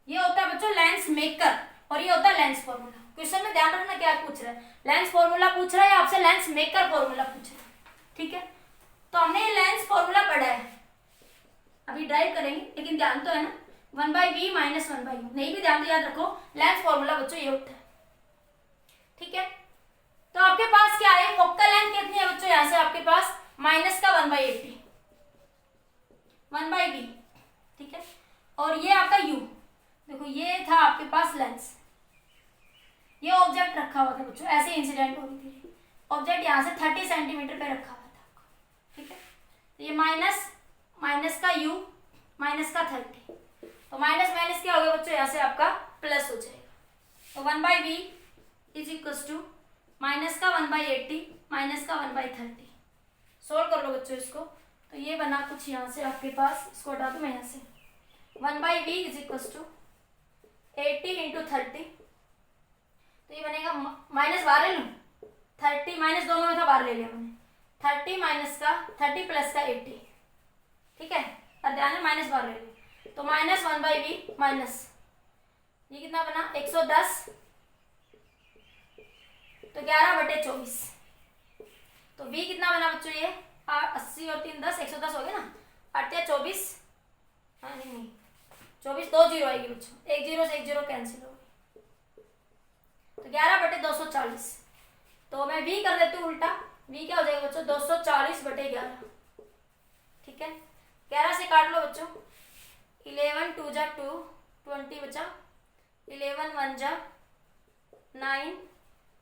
ये होता है बच्चों लेंस मेकर, और ये होता है लेंस फॉर्मूला। क्वेश्चन में ध्यान रखना क्या पूछ रहा है, लेंस फॉर्मूला पूछ रहा है या आपसे लेंस मेकर फॉर्मूला पूछ रहा है, ठीक है। तो हमने ये लेंस फॉर्मूला पढ़ा है, अभी ड्राइव करेंगे, लेकिन ध्यान तो है ना, 1/v माइनस 1/u, नहीं भी ध्यान तो याद रखो, लेंस फॉर्मूला बच्चों ये होता है, ठीक है। तो आपके पास क्या है, फोकल लेंथ कितनी है बच्चों, यहाँ से आपके पास माइनस का 1/80 1/v, ठीक है। और ये आपका u, देखो ये था आपके पास लेंस, ये ऑब्जेक्ट रखा हुआ था बच्चों, ऐसे इंसिडेंट हो रही थी, ऑब्जेक्ट यहाँ से 30 सेंटीमीटर पे रखा हुआ था, ठीक है। तो ये माइनस का u माइनस का 30, तो माइनस माइनस क्या हो गया बच्चों, यहाँ से आपका प्लस हो जाएगा। तो 1/v is equal to minus का 1/80 माइनस का 1/30, सोल्व कर लो बच्चों इसको। तो ये बना कुछ यहाँ से आपके पास, इसको हटा दूं मैं यहाँ से, 1/v is equal to 80 into 30, तो ये बनेगा माइनस बाहर ले लूँ, 30 माइनस दोनों में था, बाहर ले लिया मैंने, 30 माइनस का 30 प्लस का 80, ठीक है, और ध्यान में माइनस बाहर ले लिया, तो माइनस 1/v माइनस ये कितना बना 110, तो 11/24, तो v कितना बना बच्चों ये 80 और 3 10, 110 हो गया ना, 8 या 24, हाँ नहीं 24, 2 जीरो आएगी बच्चों, 1 जीरो से 1 जीरो कैंसिल हो गई, तो 11/240, तो मैं v कर देती हूँ उल्टा, v क्या हो जाएगा बच्चों 240/11, ठीक है। 11 से काट लो बच्चों, 11 2 जा 2, 20 बचा, 11 1 जा 9,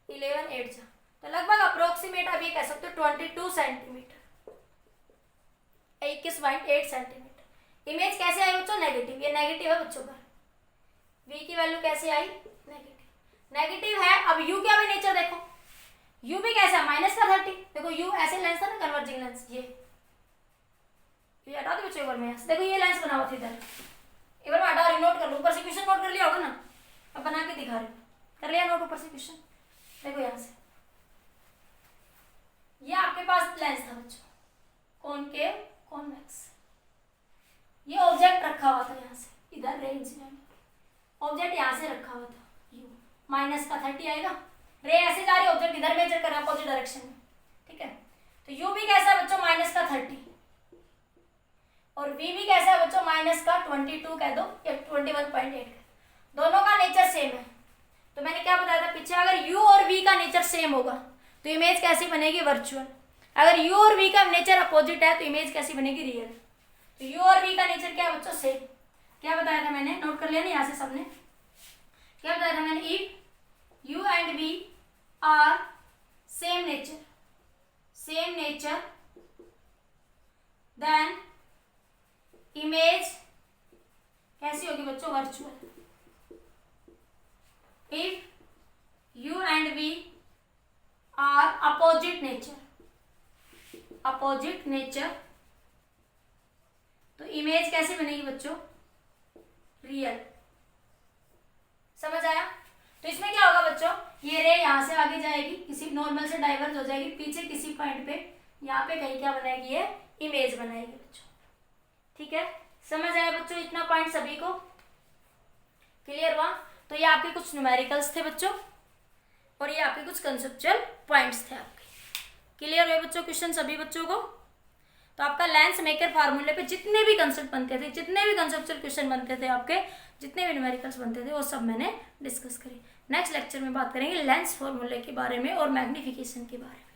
11 8 जा, तो लगभग अप्रोक्सीमेट आप ये कह सकते हो 22 सेंटीमीटर, 21.8 सेंटीमीटर। इमेज कैसे आई बच्चों नेगेटिव, ये नेगेटिव है बच्चों पर, v की वैल्यू कैसे आई नेगेटिव है। अब u क्या भी नेचर देखो, u भी कैसा माइनस का 30, देखो u ऐसे लेंस था ना कन्वर्जिंग लेंस, ये हटा दो बच्चों एक बार मैं, देखो ये लेंस बना हुआ था इधर, एक बार मैं हटा रही, नोट कर लो, ऊपर से क्वेश्चन नोट कर लिया होगा ना, अब बना के दिखा रही हूँ, कर लिया नोट ऊपर से क्वेश्चन, देखो यहाँ से ये आपके पास लेंस था बच्चों, कॉनकेव कॉन्वेक्स, ये ऑब्जेक्ट रखा हुआ था यहाँ से इधर, रे इंसिडेंट ऑब्जेक्ट यहाँ से रखा हुआ था, u माइनस का 30 आएगा, रे ऐसे जा रही, ऑब्जेक्ट इधर मेजर कर रहा है अपोजिट डायरेक्शन में, ठीक है। तो u भी कैसा है बच्चों v भी कैसा है बच्चों, माइनस का 22 कह दो या 21.8, दोनों का नेचर सेम है। तो मैंने क्या बताया था पीछे, अगर u और v का नेचर सेम होगा तो इमेज कैसी बनेगी, वर्चुअल। अगर u और v का नेचर अपोजिट है तो इमेज कैसी बनेगी, रियल। तो u और v का नेचर क्या है बच्चों, सेम। क्या बताया था मैंने, नोट कर लिया ना यहाँ से सबने, क्या बताया था मैंने, if u and v are same nature then image कैसी होगी बच्चों, virtual. If u and v are opposite nature तो इमेज कैसे बनेगी बच्चों, रियल। समझ आया। तो इसमें क्या होगा बच्चों, ये रे यहाँ से आगे जाएगी, किसी नॉर्मल से डाइवर्ज हो जाएगी, पीछे किसी पॉइंट पे यहाँ पे कहीं क्या बनाएगी, ये इमेज बनाएगी बच्चों। ठीक है, समझ आया बच्चों, इतना पॉइंट सभी को क्लियर हुआ। तो ये आपके कुछ न्यूमेरिकल्स थे बच्चों और ये आपके कुछ कंसेप्चुअल पॉइंट्स थे आपके। क्लियर हुए बच्चों क्वेश्चन सभी बच्चों को। तो आपका लेंस मेकर फार्मूले पे जितने भी कंसेप्ट बनते थे, जितने भी कंसेप्चुअल क्वेश्चन बनते थे आपके, जितने भी न्यूमेरिकल्स बनते थे, वो सब मैंने डिस्कस करी। नेक्स्ट लेक्चर में बात करेंगे लेंस फार्मूले के बारे में और मैग्निफिकेशन के बारे में।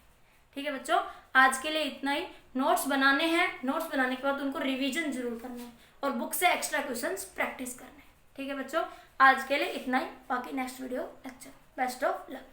ठीक है बच्चों, आज के लिए इतना ही। नोट्स बनाने हैं, नोट्स बनाने के बाद उनको रिवीजन जरूर करना है और बुक से एक्स्ट्रा क्वेश्चंस प्रैक्टिस करने हैं। ठीक है बच्चों, आज के लिए इतना ही, बाकी next video lecture. Best of luck.